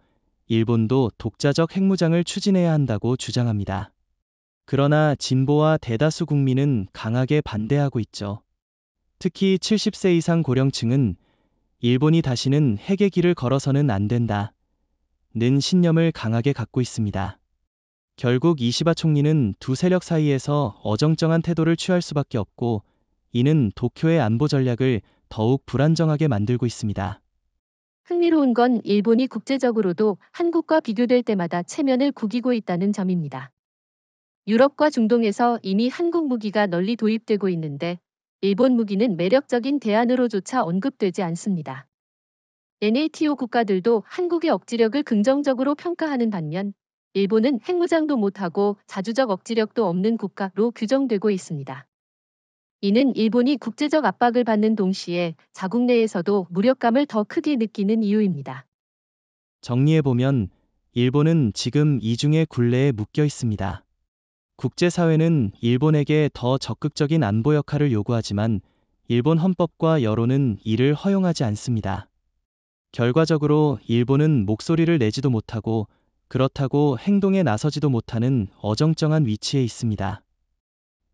일본도 독자적 핵무장을 추진해야 한다고 주장합니다. 그러나 진보와 대다수 국민은 강하게 반대하고 있죠. 특히 70세 이상 고령층은 일본이 다시는 핵의 길을 걸어서는 안 된다. 는 신념을 강하게 갖고 있습니다. 결국 이시바 총리는 두 세력 사이에서 어정쩡한 태도를 취할 수밖에 없고 이는 도쿄의 안보 전략을 더욱 불안정하게 만들고 있습니다. 흥미로운 건 일본이 국제적으로도 한국과 비교될 때마다 체면을 구기고 있다는 점입니다. 유럽과 중동에서 이미 한국 무기가 널리 도입되고 있는데 일본 무기는 매력적인 대안으로조차 언급되지 않습니다. NATO 국가들도 한국의 억지력을 긍정적으로 평가하는 반면 일본은 핵무장도 못하고 자주적 억지력도 없는 국가로 규정되고 있습니다. 이는 일본이 국제적 압박을 받는 동시에 자국 내에서도 무력감을 더 크게 느끼는 이유입니다. 정리해보면 일본은 지금 이중의 굴레에 묶여 있습니다. 국제사회는 일본에게 더 적극적인 안보 역할을 요구하지만 일본 헌법과 여론은 이를 허용하지 않습니다. 결과적으로 일본은 목소리를 내지도 못하고 그렇다고 행동에 나서지도 못하는 어정쩡한 위치에 있습니다.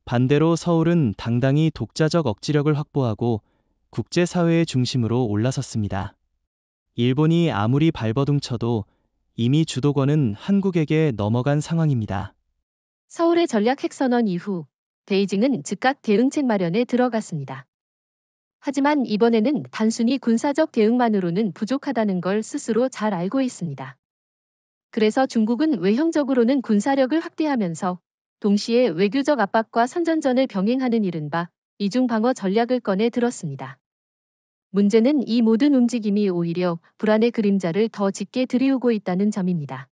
반대로 서울은 당당히 독자적 억지력을 확보하고 국제사회의 중심으로 올라섰습니다. 일본이 아무리 발버둥 쳐도 이미 주도권은 한국에게 넘어간 상황입니다. 서울의 전략 핵선언 이후 베이징은 즉각 대응책 마련에 들어갔습니다. 하지만 이번에는 단순히 군사적 대응만으로는 부족하다는 걸 스스로 잘 알고 있습니다. 그래서 중국은 외형적으로는 군사력을 확대하면서 동시에 외교적 압박과 선전전을 병행하는 이른바 이중 방어 전략을 꺼내 들었습니다. 문제는 이 모든 움직임이 오히려 불안의 그림자를 더 짙게 들이우고 있다는 점입니다.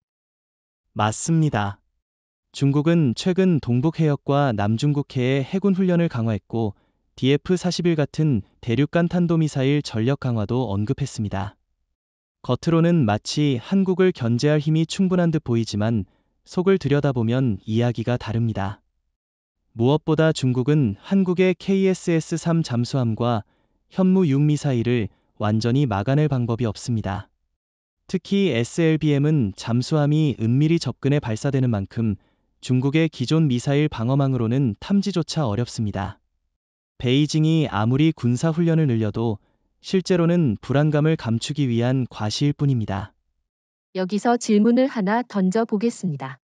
맞습니다. 중국은 최근 동북해역과 남중국해의 해군 훈련을 강화했고 DF-41 같은 대륙간 탄도미사일 전력 강화도 언급했습니다. 겉으로는 마치 한국을 견제할 힘이 충분한 듯 보이지만 속을 들여다보면 이야기가 다릅니다. 무엇보다 중국은 한국의 KSS-3 잠수함과 현무6 미사일을 완전히 막아낼 방법이 없습니다. 특히 SLBM은 잠수함이 은밀히 접근해 발사되는 만큼 중국의 기존 미사일 방어망으로는 탐지조차 어렵습니다. 베이징이 아무리 군사훈련을 늘려도 실제로는 불안감을 감추기 위한 과시일 뿐입니다. 여기서 질문을 하나 던져보겠습니다.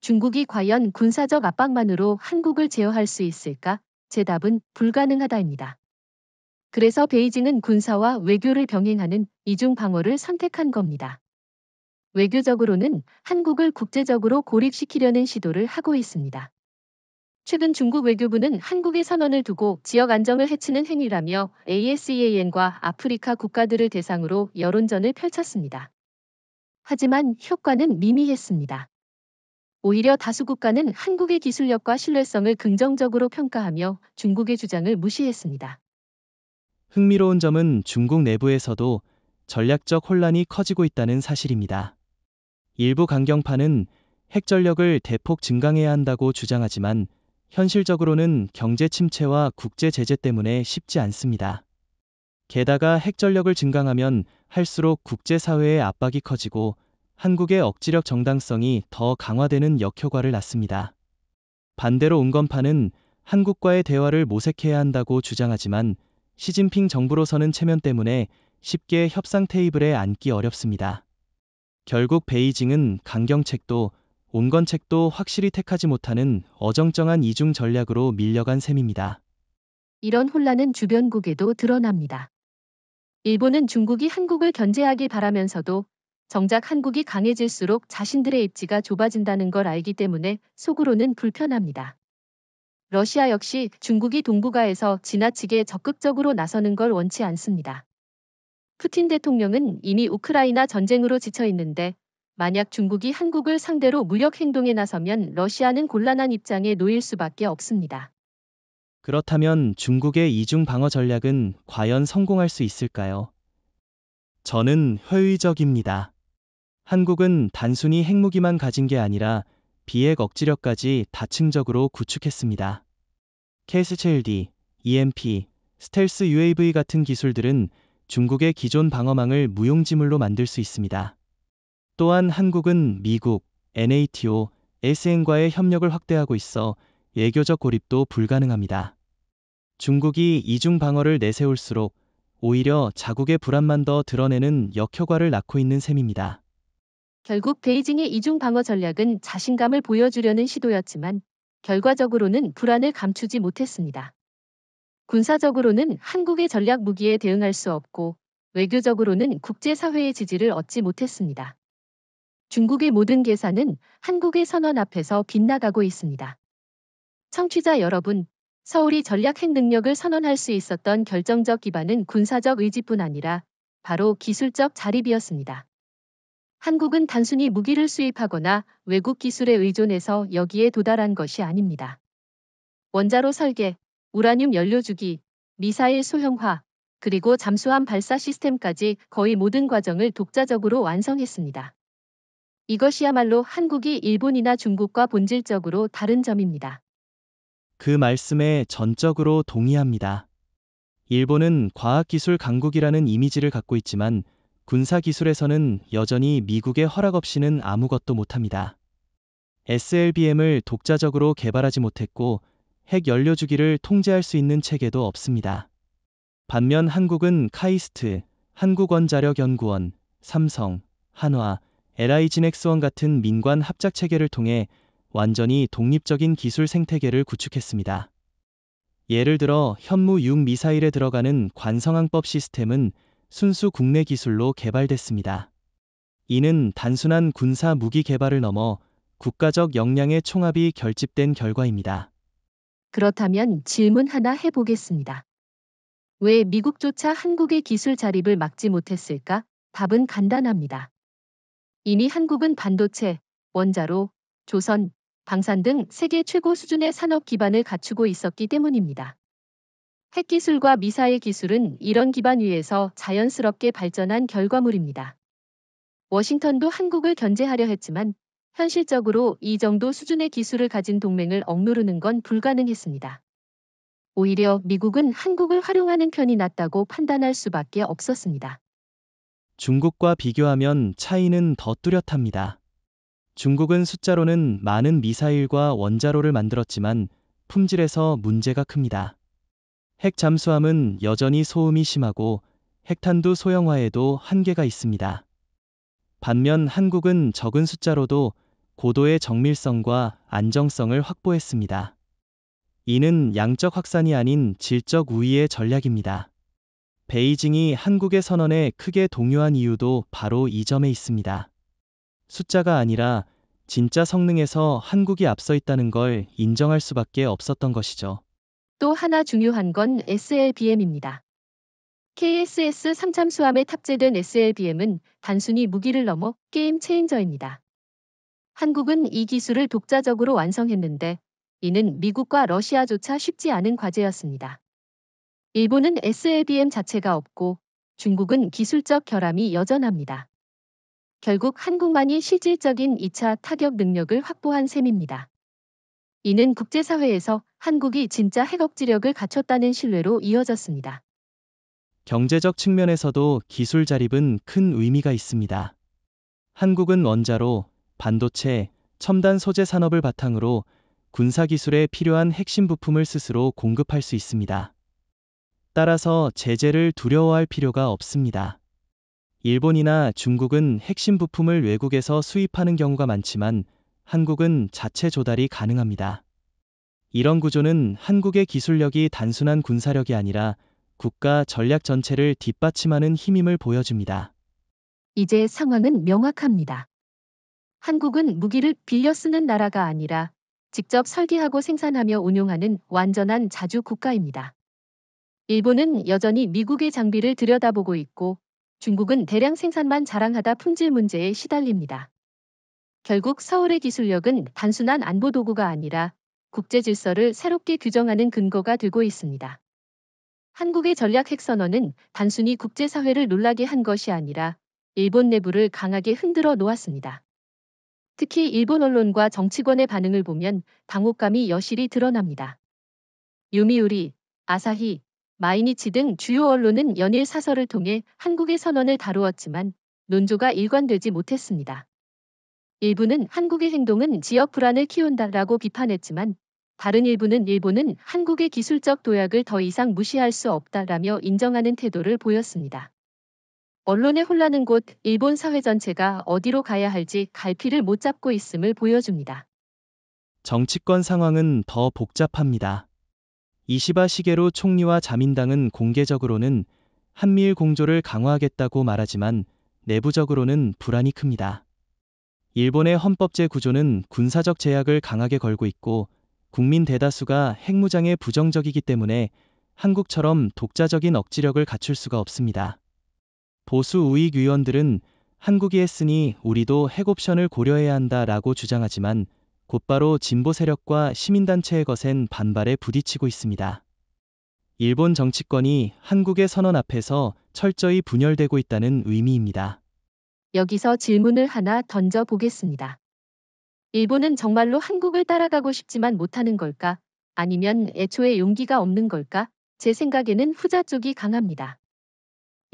중국이 과연 군사적 압박만으로 한국을 제어할 수 있을까? 제 답은 불가능하다입니다. 그래서 베이징은 군사와 외교를 병행하는 이중 방어를 선택한 겁니다. 외교적으로는 한국을 국제적으로 고립시키려는 시도를 하고 있습니다. 최근 중국 외교부는 한국의 선언을 두고 지역 안정을 해치는 행위라며 ASEAN과 아프리카 국가들을 대상으로 여론전을 펼쳤습니다. 하지만 효과는 미미했습니다. 오히려 다수 국가는 한국의 기술력과 신뢰성을 긍정적으로 평가하며 중국의 주장을 무시했습니다. 흥미로운 점은 중국 내부에서도 전략적 혼란이 커지고 있다는 사실입니다. 일부 강경파는 핵전력을 대폭 증강해야 한다고 주장하지만 현실적으로는 경제 침체와 국제 제재 때문에 쉽지 않습니다. 게다가 핵전력을 증강하면 할수록 국제사회의 압박이 커지고 한국의 억지력 정당성이 더 강화되는 역효과를 낳습니다. 반대로 온건파는 한국과의 대화를 모색해야 한다고 주장하지만 시진핑 정부로서는 체면 때문에 쉽게 협상 테이블에 앉기 어렵습니다. 결국 베이징은 강경책도 온건책도 확실히 택하지 못하는 어정쩡한 이중 전략으로 밀려간 셈입니다. 이런 혼란은 주변국에도 드러납니다. 일본은 중국이 한국을 견제하길 바라면서도 정작 한국이 강해질수록 자신들의 입지가 좁아진다는 걸 알기 때문에 속으로는 불편합니다. 러시아 역시 중국이 동북아에서 지나치게 적극적으로 나서는 걸 원치 않습니다. 푸틴 대통령은 이미 우크라이나 전쟁으로 지쳐 있는데 만약 중국이 한국을 상대로 무력 행동에 나서면 러시아는 곤란한 입장에 놓일 수밖에 없습니다. 그렇다면 중국의 이중 방어 전략은 과연 성공할 수 있을까요? 저는 회의적입니다. 한국은 단순히 핵무기만 가진 게 아니라 비핵 억지력까지 다층적으로 구축했습니다. KS-7D, EMP, 스텔스 UAV 같은 기술들은 중국의 기존 방어망을 무용지물로 만들 수 있습니다. 또한 한국은 미국, NATO, ASEAN과의 협력을 확대하고 있어 외교적 고립도 불가능합니다. 중국이 이중 방어를 내세울수록 오히려 자국의 불안만 더 드러내는 역효과를 낳고 있는 셈입니다. 결국 베이징의 이중 방어 전략은 자신감을 보여주려는 시도였지만 결과적으로는 불안을 감추지 못했습니다. 군사적으로는 한국의 전략 무기에 대응할 수 없고 외교적으로는 국제사회의 지지를 얻지 못했습니다. 중국의 모든 계산은 한국의 선언 앞에서 빗나가고 있습니다. 청취자 여러분, 서울이 전략 핵 능력을 선언할 수 있었던 결정적 기반은 군사적 의지뿐 아니라 바로 기술적 자립이었습니다. 한국은 단순히 무기를 수입하거나 외국 기술에 의존해서 여기에 도달한 것이 아닙니다. 원자로 설계, 우라늄 연료주기, 미사일 소형화, 그리고 잠수함 발사 시스템까지 거의 모든 과정을 독자적으로 완성했습니다. 이것이야말로 한국이 일본이나 중국과 본질적으로 다른 점입니다. 그 말씀에 전적으로 동의합니다. 일본은 과학기술 강국이라는 이미지를 갖고 있지만 군사기술에서는 여전히 미국의 허락 없이는 아무것도 못합니다. SLBM을 독자적으로 개발하지 못했고 핵 연료주기를 통제할 수 있는 체계도 없습니다. 반면 한국은 카이스트, 한국원자력연구원, 삼성, 한화, LI진엑스원 같은 민관 합작 체계를 통해 완전히 독립적인 기술 생태계를 구축했습니다. 예를 들어 현무6 미사일에 들어가는 관성항법 시스템은 순수 국내 기술로 개발됐습니다. 이는 단순한 군사 무기 개발을 넘어 국가적 역량의 총합이 결집된 결과입니다. 그렇다면 질문 하나 해보겠습니다. 왜 미국조차 한국의 기술 자립을 막지 못했을까? 답은 간단합니다. 이미 한국은 반도체, 원자로, 조선, 방산 등 세계 최고 수준의 산업 기반을 갖추고 있었기 때문입니다. 핵기술과 미사일 기술은 이런 기반 위에서 자연스럽게 발전한 결과물입니다. 워싱턴도 한국을 견제하려 했지만 현실적으로 이 정도 수준의 기술을 가진 동맹을 억누르는 건 불가능했습니다. 오히려 미국은 한국을 활용하는 편이 낫다고 판단할 수밖에 없었습니다. 중국과 비교하면 차이는 더 뚜렷합니다. 중국은 숫자로는 많은 미사일과 원자로를 만들었지만 품질에서 문제가 큽니다. 핵 잠수함은 여전히 소음이 심하고 핵탄두 소형화에도 한계가 있습니다. 반면 한국은 적은 숫자로도 고도의 정밀성과 안정성을 확보했습니다. 이는 양적 확산이 아닌 질적 우위의 전략입니다. 베이징이 한국의 선언에 크게 동요한 이유도 바로 이 점에 있습니다. 숫자가 아니라 진짜 성능에서 한국이 앞서 있다는 걸 인정할 수밖에 없었던 것이죠. 또 하나 중요한 건 SLBM입니다. KSS 3잠수함에 탑재된 SLBM은 단순히 무기를 넘어 게임 체인저입니다. 한국은 이 기술을 독자적으로 완성했는데 이는 미국과 러시아조차 쉽지 않은 과제였습니다. 일본은 SLBM 자체가 없고 중국은 기술적 결함이 여전합니다. 결국 한국만이 실질적인 2차 타격 능력을 확보한 셈입니다. 이는 국제사회에서 한국이 진짜 핵억지력을 갖췄다는 신뢰로 이어졌습니다. 경제적 측면에서도 기술 자립은 큰 의미가 있습니다. 한국은 원자로, 반도체, 첨단 소재 산업을 바탕으로 군사기술에 필요한 핵심 부품을 스스로 공급할 수 있습니다. 따라서 제재를 두려워할 필요가 없습니다. 일본이나 중국은 핵심 부품을 외국에서 수입하는 경우가 많지만 한국은 자체 조달이 가능합니다. 이런 구조는 한국의 기술력이 단순한 군사력이 아니라 국가 전략 전체를 뒷받침하는 힘임을 보여줍니다. 이제 상황은 명확합니다. 한국은 무기를 빌려 쓰는 나라가 아니라 직접 설계하고 생산하며 운용하는 완전한 자주 국가입니다. 일본은 여전히 미국의 장비를 들여다보고 있고 중국은 대량 생산만 자랑하다 품질 문제에 시달립니다. 결국 서울의 기술력은 단순한 안보 도구가 아니라 국제 질서를 새롭게 규정하는 근거가 되고 있습니다. 한국의 전략 핵선언은 단순히 국제사회를 놀라게 한 것이 아니라 일본 내부를 강하게 흔들어 놓았습니다. 특히 일본 언론과 정치권의 반응을 보면 당혹감이 여실히 드러납니다. 요미우리, 아사히, 마이니치 등 주요 언론은 연일 사설을 통해 한국의 선언을 다루었지만 논조가 일관되지 못했습니다. 일부는 한국의 행동은 지역 불안을 키운다라고 비판했지만 다른 일부는 일본은 한국의 기술적 도약을 더 이상 무시할 수 없다라며 인정하는 태도를 보였습니다. 언론의 혼란은 곧 일본 사회 전체가 어디로 가야 할지 갈피를 못 잡고 있음을 보여줍니다. 정치권 상황은 더 복잡합니다. 이시바 시게루 총리와 자민당은 공개적으로는 한미일 공조를 강화하겠다고 말하지만 내부적으로는 불안이 큽니다. 일본의 헌법제 구조는 군사적 제약을 강하게 걸고 있고 국민 대다수가 핵무장에 부정적이기 때문에 한국처럼 독자적인 억지력을 갖출 수가 없습니다. 보수 우익 의원들은 한국이 했으니 우리도 핵 옵션을 고려해야 한다라고 주장하지만 곧바로 진보 세력과 시민단체의 거센 반발에 부딪히고 있습니다. 일본 정치권이 한국의 선언 앞에서 철저히 분열되고 있다는 의미입니다. 여기서 질문을 하나 던져 보겠습니다. 일본은 정말로 한국을 따라가고 싶지만 못하는 걸까? 아니면 애초에 용기가 없는 걸까? 제 생각에는 후자 쪽이 강합니다.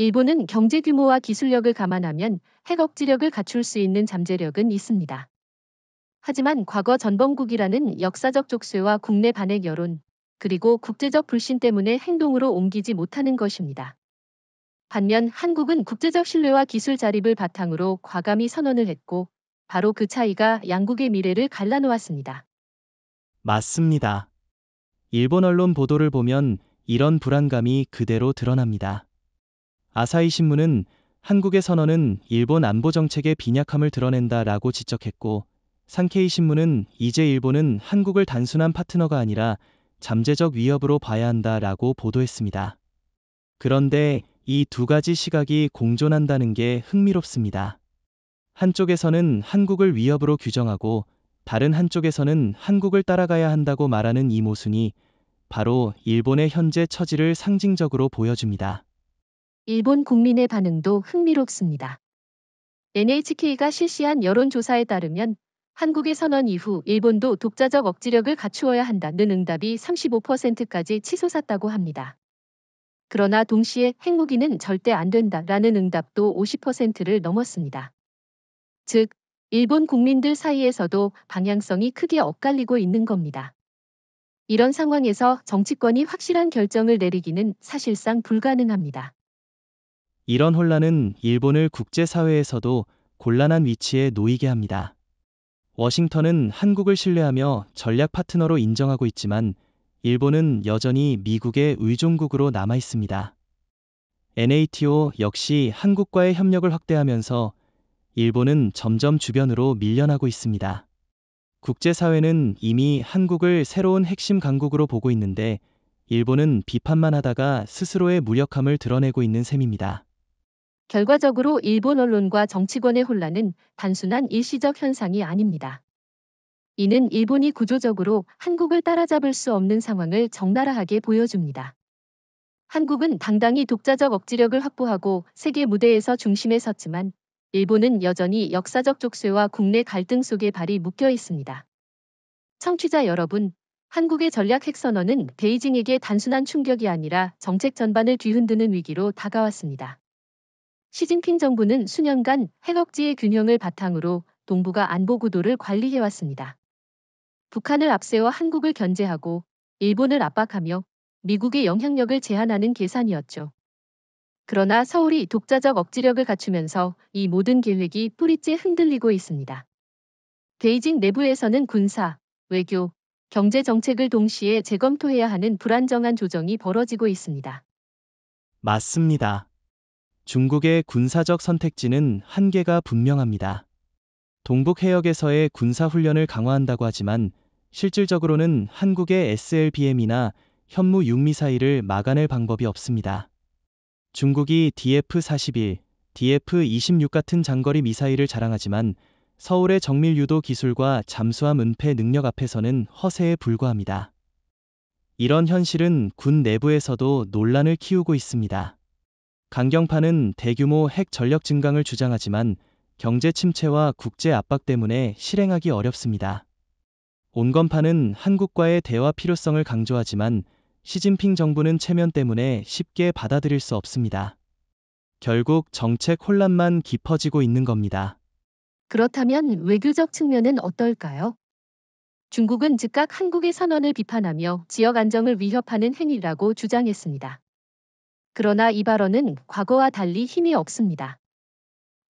일본은 경제 규모와 기술력을 감안하면 핵 억지력을 갖출 수 있는 잠재력은 있습니다. 하지만 과거 전범국이라는 역사적 족쇄와 국내 반핵 여론, 그리고 국제적 불신 때문에 행동으로 옮기지 못하는 것입니다. 반면 한국은 국제적 신뢰와 기술 자립을 바탕으로 과감히 선언을 했고, 바로 그 차이가 양국의 미래를 갈라놓았습니다. 맞습니다. 일본 언론 보도를 보면 이런 불안감이 그대로 드러납니다. 아사히 신문은 한국의 선언은 일본 안보 정책의 빈약함을 드러낸다라고 지적했고, 산케이 신문은 이제 일본은 한국을 단순한 파트너가 아니라 잠재적 위협으로 봐야 한다라고 보도했습니다. 그런데 이 두 가지 시각이 공존한다는 게 흥미롭습니다. 한쪽에서는 한국을 위협으로 규정하고 다른 한쪽에서는 한국을 따라가야 한다고 말하는 이 모순이 바로 일본의 현재 처지를 상징적으로 보여줍니다. 일본 국민의 반응도 흥미롭습니다. NHK가 실시한 여론조사에 따르면 한국의 선언 이후 일본도 독자적 억지력을 갖추어야 한다는 응답이 35%까지 치솟았다고 합니다. 그러나 동시에 핵무기는 절대 안 된다라는 응답도 50%를 넘었습니다. 즉, 일본 국민들 사이에서도 방향성이 크게 엇갈리고 있는 겁니다. 이런 상황에서 정치권이 확실한 결정을 내리기는 사실상 불가능합니다. 이런 혼란은 일본을 국제사회에서도 곤란한 위치에 놓이게 합니다. 워싱턴은 한국을 신뢰하며 전략 파트너로 인정하고 있지만 일본은 여전히 미국의 의존국으로 남아 있습니다. NATO 역시 한국과의 협력을 확대하면서 일본은 점점 주변으로 밀려나고 있습니다. 국제사회는 이미 한국을 새로운 핵심 강국으로 보고 있는데 일본은 비판만 하다가 스스로의 무력함을 드러내고 있는 셈입니다. 결과적으로 일본 언론과 정치권의 혼란은 단순한 일시적 현상이 아닙니다. 이는 일본이 구조적으로 한국을 따라잡을 수 없는 상황을 적나라하게 보여줍니다. 한국은 당당히 독자적 억지력을 확보하고 세계 무대에서 중심에 섰지만 일본은 여전히 역사적 족쇄와 국내 갈등 속에 발이 묶여 있습니다. 청취자 여러분, 한국의 전략 핵선언은 베이징에게 단순한 충격이 아니라 정책 전반을 뒤흔드는 위기로 다가왔습니다. 시진핑 정부는 수년간 핵억지의 균형을 바탕으로 동북아 안보 구도를 관리해왔습니다. 북한을 앞세워 한국을 견제하고 일본을 압박하며 미국의 영향력을 제한하는 계산이었죠. 그러나 서울이 독자적 억지력을 갖추면서 이 모든 계획이 뿌리째 흔들리고 있습니다. 베이징 내부에서는 군사, 외교, 경제 정책을 동시에 재검토해야 하는 불안정한 조정이 벌어지고 있습니다. 맞습니다. 중국의 군사적 선택지는 한계가 분명합니다. 동북 해역에서의 군사훈련을 강화한다고 하지만 실질적으로는 한국의 SLBM이나 현무 6미사일을 막아낼 방법이 없습니다. 중국이 DF-41, DF-26 같은 장거리 미사일을 자랑하지만 서울의 정밀 유도 기술과 잠수함 은폐 능력 앞에서는 허세에 불과합니다. 이런 현실은 군 내부에서도 논란을 키우고 있습니다. 강경파는 대규모 핵 전력 증강을 주장하지만 경제 침체와 국제 압박 때문에 실행하기 어렵습니다. 온건파는 한국과의 대화 필요성을 강조하지만 시진핑 정부는 체면 때문에 쉽게 받아들일 수 없습니다. 결국 정책 혼란만 깊어지고 있는 겁니다. 그렇다면 외교적 측면은 어떨까요? 중국은 즉각 한국의 선언을 비판하며 지역 안정을 위협하는 행위라고 주장했습니다. 그러나 이 발언은 과거와 달리 힘이 없습니다.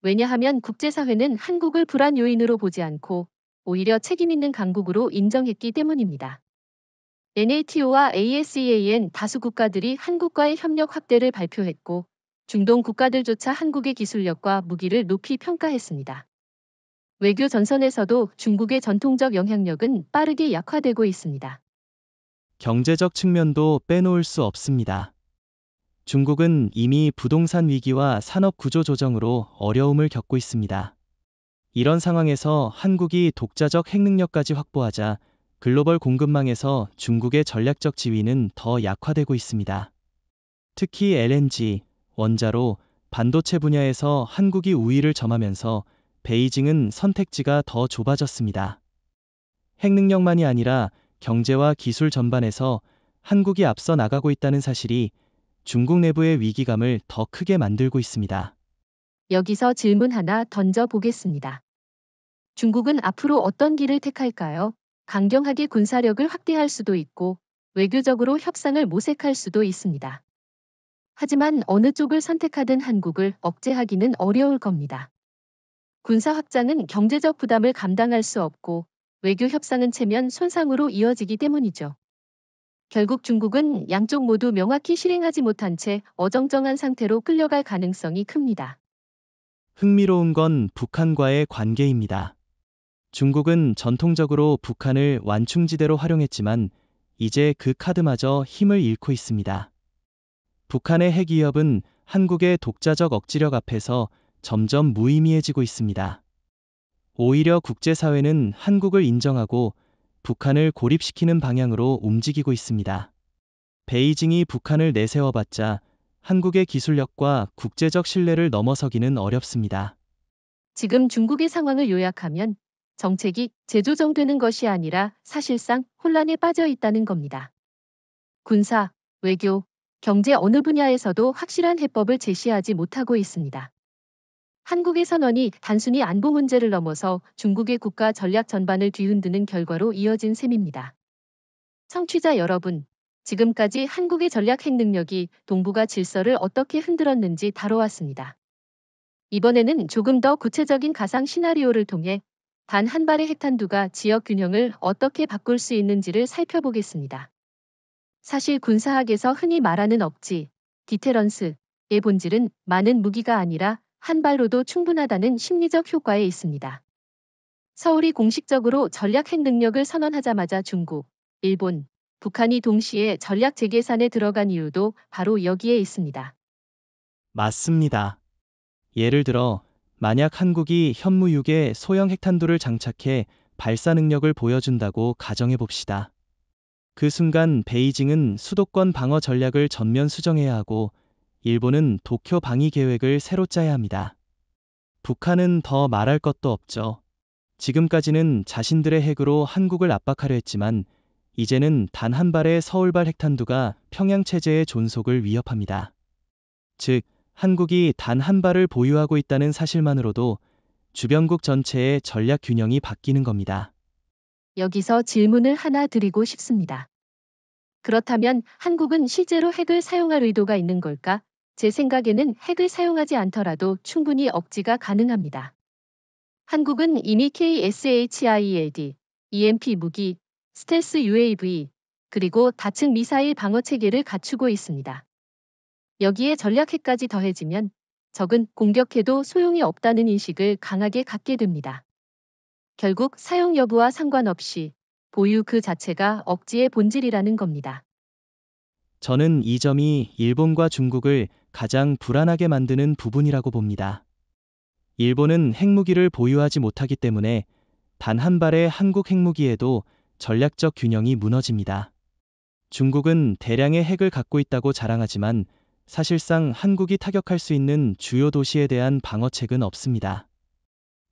왜냐하면 국제사회는 한국을 불안 요인으로 보지 않고 오히려 책임 있는 강국으로 인정했기 때문입니다. NATO와 ASEAN 다수 국가들이 한국과의 협력 확대를 발표했고 중동 국가들조차 한국의 기술력과 무기를 높이 평가했습니다. 외교 전선에서도 중국의 전통적 영향력은 빠르게 약화되고 있습니다. 경제적 측면도 빼놓을 수 없습니다. 중국은 이미 부동산 위기와 산업 구조 조정으로 어려움을 겪고 있습니다. 이런 상황에서 한국이 독자적 핵 능력까지 확보하자 글로벌 공급망에서 중국의 전략적 지위는 더 약화되고 있습니다. 특히 LNG, 원자로, 반도체 분야에서 한국이 우위를 점하면서 베이징은 선택지가 더 좁아졌습니다. 핵 능력만이 아니라 경제와 기술 전반에서 한국이 앞서 나가고 있다는 사실이 중국 내부의 위기감을 더 크게 만들고 있습니다. 여기서 질문 하나 던져 보겠습니다. 중국은 앞으로 어떤 길을 택할까요? 강경하게 군사력을 확대할 수도 있고 외교적으로 협상을 모색할 수도 있습니다. 하지만 어느 쪽을 선택하든 한국을 억제하기는 어려울 겁니다. 군사 확장은 경제적 부담을 감당할 수 없고 외교 협상은 체면 손상으로 이어지기 때문이죠. 결국 중국은 양쪽 모두 명확히 실행하지 못한 채 어정쩡한 상태로 끌려갈 가능성이 큽니다. 흥미로운 건 북한과의 관계입니다. 중국은 전통적으로 북한을 완충지대로 활용했지만 이제 그 카드마저 힘을 잃고 있습니다. 북한의 핵 위협은 한국의 독자적 억지력 앞에서 점점 무의미해지고 있습니다. 오히려 국제사회는 한국을 인정하고 북한을 고립시키는 방향으로 움직이고 있습니다. 베이징이 북한을 내세워봤자 한국의 기술력과 국제적 신뢰를 넘어서기는 어렵습니다. 지금 중국의 상황을 요약하면 정책이 재조정되는 것이 아니라 사실상 혼란에 빠져 있다는 겁니다. 군사, 외교, 경제 어느 분야에서도 확실한 해법을 제시하지 못하고 있습니다. 한국의 선언이 단순히 안보 문제를 넘어서 중국의 국가 전략 전반을 뒤흔드는 결과로 이어진 셈입니다. 청취자 여러분, 지금까지 한국의 전략 핵 능력이 동북아 질서를 어떻게 흔들었는지 다뤄왔습니다. 이번에는 조금 더 구체적인 가상 시나리오를 통해 단 한 발의 핵탄두가 지역 균형을 어떻게 바꿀 수 있는지를 살펴보겠습니다. 사실 군사학에서 흔히 말하는 억지, 디테런스의 본질은 많은 무기가 아니라 한 발로도 충분하다는 심리적 효과에 있습니다. 서울이 공식적으로 전략 핵 능력을 선언하자마자 중국, 일본, 북한이 동시에 전략 재계산에 들어간 이유도 바로 여기에 있습니다. 맞습니다. 예를 들어 만약 한국이 현무6에 소형 핵탄두를 장착해 발사 능력을 보여준다고 가정해 봅시다. 그 순간 베이징은 수도권 방어 전략을 전면 수정해야 하고 일본은 도쿄 방위 계획을 새로 짜야 합니다. 북한은 더 말할 것도 없죠. 지금까지는 자신들의 핵으로 한국을 압박하려 했지만 이제는 단 한 발의 서울발 핵탄두가 평양 체제의 존속을 위협합니다. 즉, 한국이 단 한 발을 보유하고 있다는 사실만으로도 주변국 전체의 전략 균형이 바뀌는 겁니다. 여기서 질문을 하나 드리고 싶습니다. 그렇다면 한국은 실제로 핵을 사용할 의도가 있는 걸까? 제 생각에는 핵을 사용하지 않더라도 충분히 억지가 가능합니다. 한국은 이미 KSHIELD, EMP 무기, 스텔스 UAV, 그리고 다층 미사일 방어 체계를 갖추고 있습니다. 여기에 전략 핵까지 더해지면 적은 공격해도 소용이 없다는 인식을 강하게 갖게 됩니다. 결국 사용 여부와 상관없이 보유 그 자체가 억지의 본질이라는 겁니다. 저는 이 점이 일본과 중국을 가장 불안하게 만드는 부분이라고 봅니다. 일본은 핵무기를 보유하지 못하기 때문에 단 한 발의 한국 핵무기에도 전략적 균형이 무너집니다. 중국은 대량의 핵을 갖고 있다고 자랑하지만 사실상 한국이 타격할 수 있는 주요 도시에 대한 방어책은 없습니다.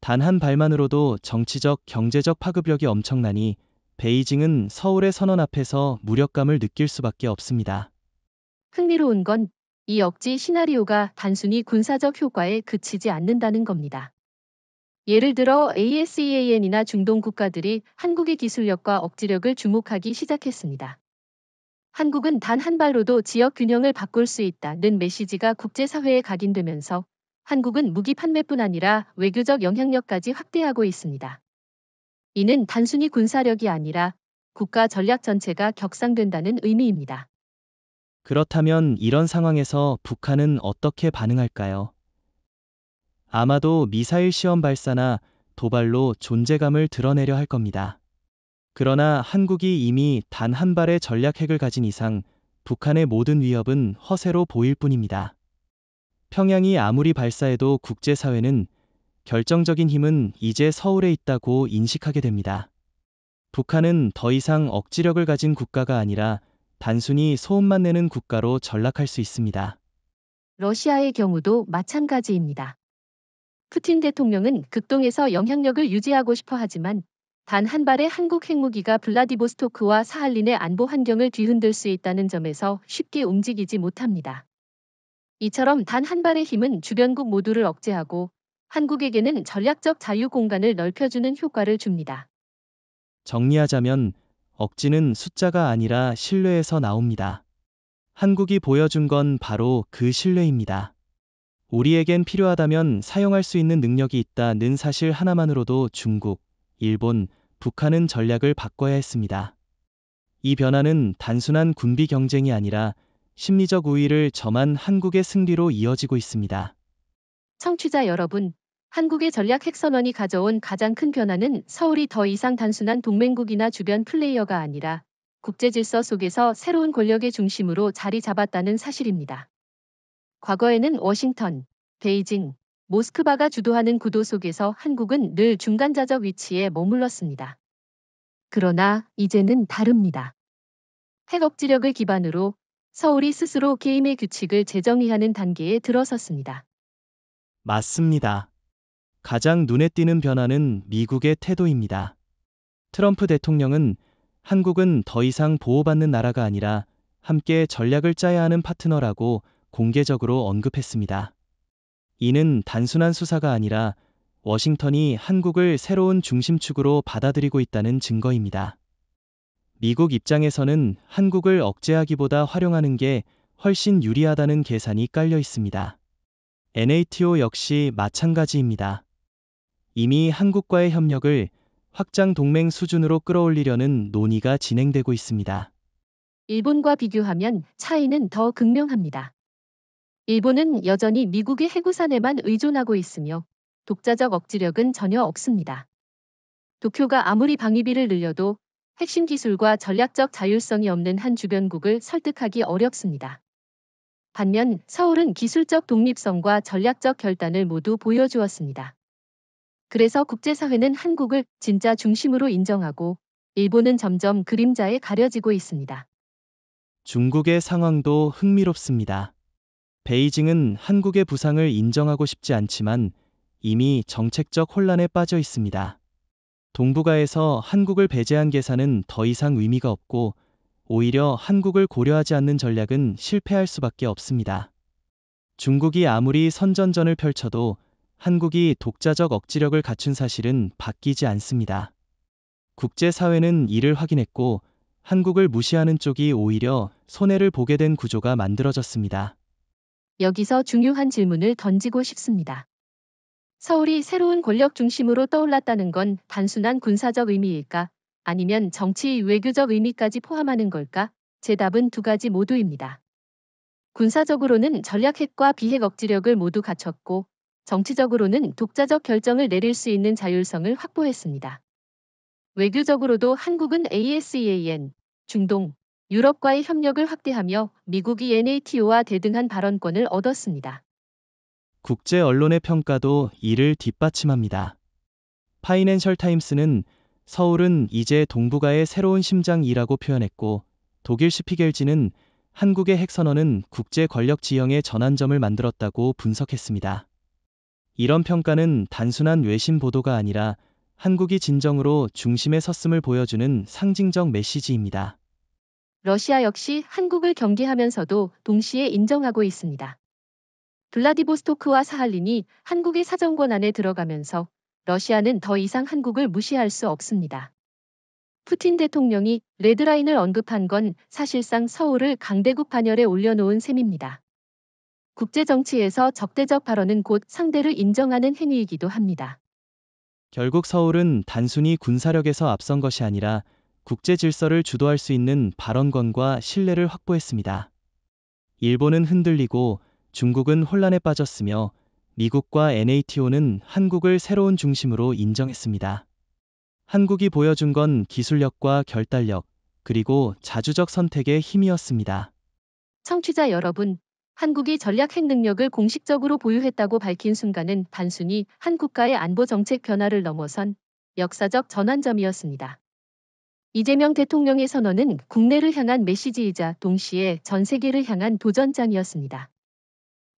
단 한 발만으로도 정치적, 경제적 파급력이 엄청나니 베이징은 서울의 선언 앞에서 무력감을 느낄 수밖에 없습니다. 흥미로운 건 이 억지 시나리오가 단순히 군사적 효과에 그치지 않는다는 겁니다. 예를 들어 ASEAN이나 중동 국가들이 한국의 기술력과 억지력을 주목하기 시작했습니다. 한국은 단 한 발로도 지역 균형을 바꿀 수 있다는 메시지가 국제사회에 각인되면서 한국은 무기 판매뿐 아니라 외교적 영향력까지 확대하고 있습니다. 이는 단순히 군사력이 아니라 국가 전략 전체가 격상된다는 의미입니다. 그렇다면 이런 상황에서 북한은 어떻게 반응할까요? 아마도 미사일 시험 발사나 도발로 존재감을 드러내려 할 겁니다. 그러나 한국이 이미 단 한 발의 전략 핵을 가진 이상 북한의 모든 위협은 허세로 보일 뿐입니다. 평양이 아무리 발사해도 국제사회는 결정적인 힘은 이제 서울에 있다고 인식하게 됩니다. 북한은 더 이상 억지력을 가진 국가가 아니라 단순히 소음만 내는 국가로 전락할 수 있습니다. 러시아의 경우도 마찬가지입니다. 푸틴 대통령은 극동에서 영향력을 유지하고 싶어 하지만 단 한 발의 한국 핵무기가 블라디보스토크와 사할린의 안보 환경을 뒤흔들 수 있다는 점에서 쉽게 움직이지 못합니다. 이처럼 단 한 발의 힘은 주변국 모두를 억제하고 한국에게는 전략적 자유 공간을 넓혀주는 효과를 줍니다. 정리하자면 억지는 숫자가 아니라 신뢰에서 나옵니다. 한국이 보여준 건 바로 그 신뢰입니다. 우리에겐 필요하다면 사용할 수 있는 능력이 있다는 사실 하나만으로도 중국, 일본, 북한은 전략을 바꿔야 했습니다. 이 변화는 단순한 군비 경쟁이 아니라 심리적 우위를 점한 한국의 승리로 이어지고 있습니다. 청취자 여러분, 한국의 전략 핵선언이 가져온 가장 큰 변화는 서울이 더 이상 단순한 동맹국이나 주변 플레이어가 아니라 국제 질서 속에서 새로운 권력의 중심으로 자리 잡았다는 사실입니다. 과거에는 워싱턴, 베이징, 모스크바가 주도하는 구도 속에서 한국은 늘 중간자적 위치에 머물렀습니다. 그러나 이제는 다릅니다. 핵 억지력을 기반으로 서울이 스스로 게임의 규칙을 재정의하는 단계에 들어섰습니다. 맞습니다. 가장 눈에 띄는 변화는 미국의 태도입니다. 트럼프 대통령은 한국은 더 이상 보호받는 나라가 아니라 함께 전략을 짜야 하는 파트너라고 공개적으로 언급했습니다. 이는 단순한 수사가 아니라 워싱턴이 한국을 새로운 중심축으로 받아들이고 있다는 증거입니다. 미국 입장에서는 한국을 억제하기보다 활용하는 게 훨씬 유리하다는 계산이 깔려 있습니다. NATO 역시 마찬가지입니다. 이미 한국과의 협력을 확장 동맹 수준으로 끌어올리려는 논의가 진행되고 있습니다. 일본과 비교하면 차이는 더 극명합니다. 일본은 여전히 미국의 해구산에만 의존하고 있으며 독자적 억지력은 전혀 없습니다. 도쿄가 아무리 방위비를 늘려도 핵심 기술과 전략적 자율성이 없는 한 주변국을 설득하기 어렵습니다. 반면 서울은 기술적 독립성과 전략적 결단을 모두 보여주었습니다. 그래서 국제사회는 한국을 진짜 중심으로 인정하고 일본은 점점 그림자에 가려지고 있습니다. 중국의 상황도 흥미롭습니다. 베이징은 한국의 부상을 인정하고 싶지 않지만 이미 정책적 혼란에 빠져 있습니다. 동북아에서 한국을 배제한 계산은 더 이상 의미가 없고 오히려 한국을 고려하지 않는 전략은 실패할 수밖에 없습니다. 중국이 아무리 선전전을 펼쳐도 한국이 독자적 억지력을 갖춘 사실은 바뀌지 않습니다. 국제사회는 이를 확인했고 한국을 무시하는 쪽이 오히려 손해를 보게 된 구조가 만들어졌습니다. 여기서 중요한 질문을 던지고 싶습니다. 서울이 새로운 권력 중심으로 떠올랐다는 건 단순한 군사적 의미일까? 아니면 정치 외교적 의미까지 포함하는 걸까? 제 답은 두 가지 모두입니다. 군사적으로는 전략 핵과 비핵 억지력을 모두 갖췄고, 정치적으로는 독자적 결정을 내릴 수 있는 자율성을 확보했습니다. 외교적으로도 한국은 ASEAN, 중동, 유럽과의 협력을 확대하며 미국이 NATO와 대등한 발언권을 얻었습니다. 국제 언론의 평가도 이를 뒷받침합니다. 파이낸셜 타임스는 서울은 이제 동북아의 새로운 심장이라고 표현했고 독일 슈피겔지는 한국의 핵선언은 국제 권력 지형의 전환점을 만들었다고 분석했습니다. 이런 평가는 단순한 외신 보도가 아니라 한국이 진정으로 중심에 섰음을 보여주는 상징적 메시지입니다. 러시아 역시 한국을 경계하면서도 동시에 인정하고 있습니다. 블라디보스토크와 사할린이 한국의 사정권 안에 들어가면서 러시아는 더 이상 한국을 무시할 수 없습니다. 푸틴 대통령이 레드라인을 언급한 건 사실상 서울을 강대국 반열에 올려놓은 셈입니다. 국제정치에서 적대적 발언은 곧 상대를 인정하는 행위이기도 합니다. 결국 서울은 단순히 군사력에서 앞선 것이 아니라 국제 질서를 주도할 수 있는 발언권과 신뢰를 확보했습니다. 일본은 흔들리고 중국은 혼란에 빠졌으며 미국과 NATO는 한국을 새로운 중심으로 인정했습니다. 한국이 보여준 건 기술력과 결단력, 그리고 자주적 선택의 힘이었습니다. 청취자 여러분, 한국이 전략 핵 능력을 공식적으로 보유했다고 밝힌 순간은 단순히 한 국가의 안보 정책 변화를 넘어선 역사적 전환점이었습니다. 이재명 대통령의 선언은 국내를 향한 메시지이자 동시에 전 세계를 향한 도전장이었습니다.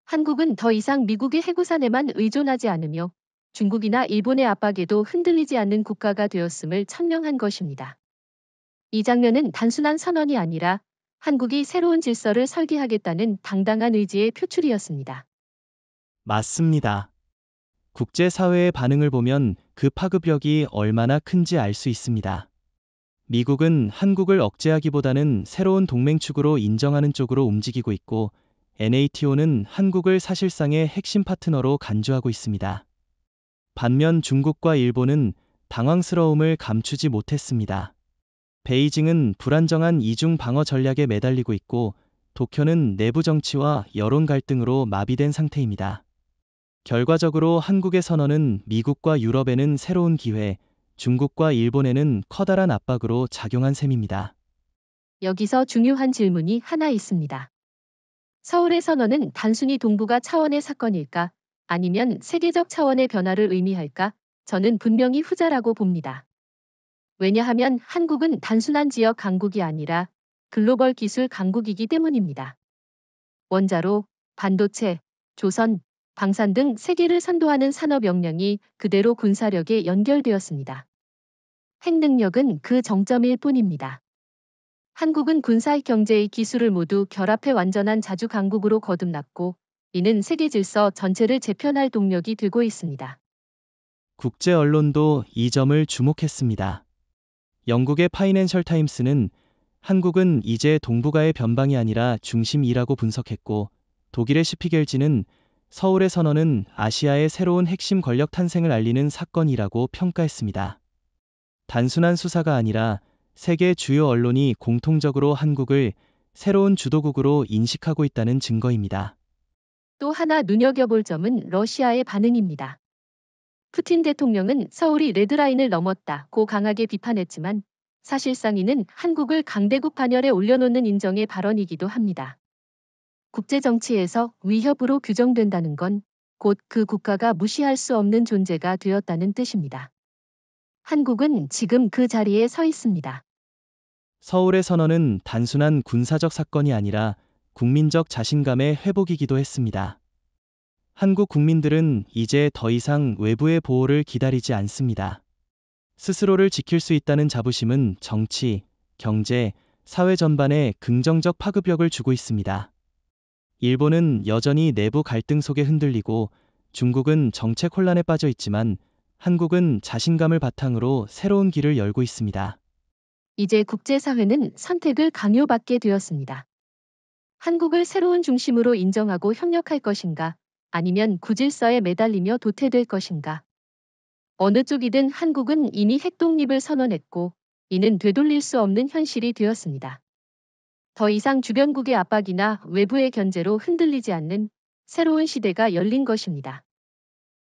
한국은 더 이상 미국의 해구산에만 의존하지 않으며 중국이나 일본의 압박에도 흔들리지 않는 국가가 되었음을 천명한 것입니다. 이 장면은 단순한 선언이 아니라 한국이 새로운 질서를 설계하겠다는 당당한 의지의 표출이었습니다. 맞습니다. 국제사회의 반응을 보면 그 파급력이 얼마나 큰지 알 수 있습니다. 미국은 한국을 억제하기보다는 새로운 동맹축으로 인정하는 쪽으로 움직이고 있고, NATO는 한국을 사실상의 핵심 파트너로 간주하고 있습니다. 반면 중국과 일본은 당황스러움을 감추지 못했습니다. 베이징은 불안정한 이중 방어 전략에 매달리고 있고, 도쿄는 내부 정치와 여론 갈등으로 마비된 상태입니다. 결과적으로 한국의 선언은 미국과 유럽에는 새로운 기회, 중국과 일본에는 커다란 압박으로 작용한 셈입니다. 여기서 중요한 질문이 하나 있습니다. 서울의 선언은 단순히 동북아 차원의 사건일까? 아니면 세계적 차원의 변화를 의미할까? 저는 분명히 후자라고 봅니다. 왜냐하면 한국은 단순한 지역 강국이 아니라 글로벌 기술 강국이기 때문입니다. 원자로, 반도체, 조선, 방산 등 세계를 선도하는 산업 역량이 그대로 군사력에 연결되었습니다. 핵능력은 그 정점일 뿐입니다. 한국은 군사 경제의 기술을 모두 결합해 완전한 자주 강국으로 거듭났고, 이는 세계 질서 전체를 재편할 동력이 되고 있습니다. 국제 언론도 이 점을 주목했습니다. 영국의 파이낸셜 타임스는 한국은 이제 동북아의 변방이 아니라 중심이라고 분석했고, 독일의 슈피겔지는 서울의 선언은 아시아의 새로운 핵심 권력 탄생을 알리는 사건이라고 평가했습니다. 단순한 수사가 아니라 세계 주요 언론이 공통적으로 한국을 새로운 주도국으로 인식하고 있다는 증거입니다. 또 하나 눈여겨볼 점은 러시아의 반응입니다. 푸틴 대통령은 서울이 레드라인을 넘었다고 강하게 비판했지만, 사실상 이는 한국을 강대국 반열에 올려놓는 인정의 발언이기도 합니다. 국제정치에서 위협으로 규정된다는 건 곧 그 국가가 무시할 수 없는 존재가 되었다는 뜻입니다. 한국은 지금 그 자리에 서 있습니다. 서울의 선언은 단순한 군사적 사건이 아니라 국민적 자신감의 회복이기도 했습니다. 한국 국민들은 이제 더 이상 외부의 보호를 기다리지 않습니다. 스스로를 지킬 수 있다는 자부심은 정치, 경제, 사회 전반에 긍정적 파급력을 주고 있습니다. 일본은 여전히 내부 갈등 속에 흔들리고, 중국은 정책 혼란에 빠져 있지만, 한국은 자신감을 바탕으로 새로운 길을 열고 있습니다. 이제 국제사회는 선택을 강요받게 되었습니다. 한국을 새로운 중심으로 인정하고 협력할 것인가, 아니면 구질서에 매달리며 도태될 것인가. 어느 쪽이든 한국은 이미 핵독립을 선언했고, 이는 되돌릴 수 없는 현실이 되었습니다. 더 이상 주변국의 압박이나 외부의 견제로 흔들리지 않는 새로운 시대가 열린 것입니다.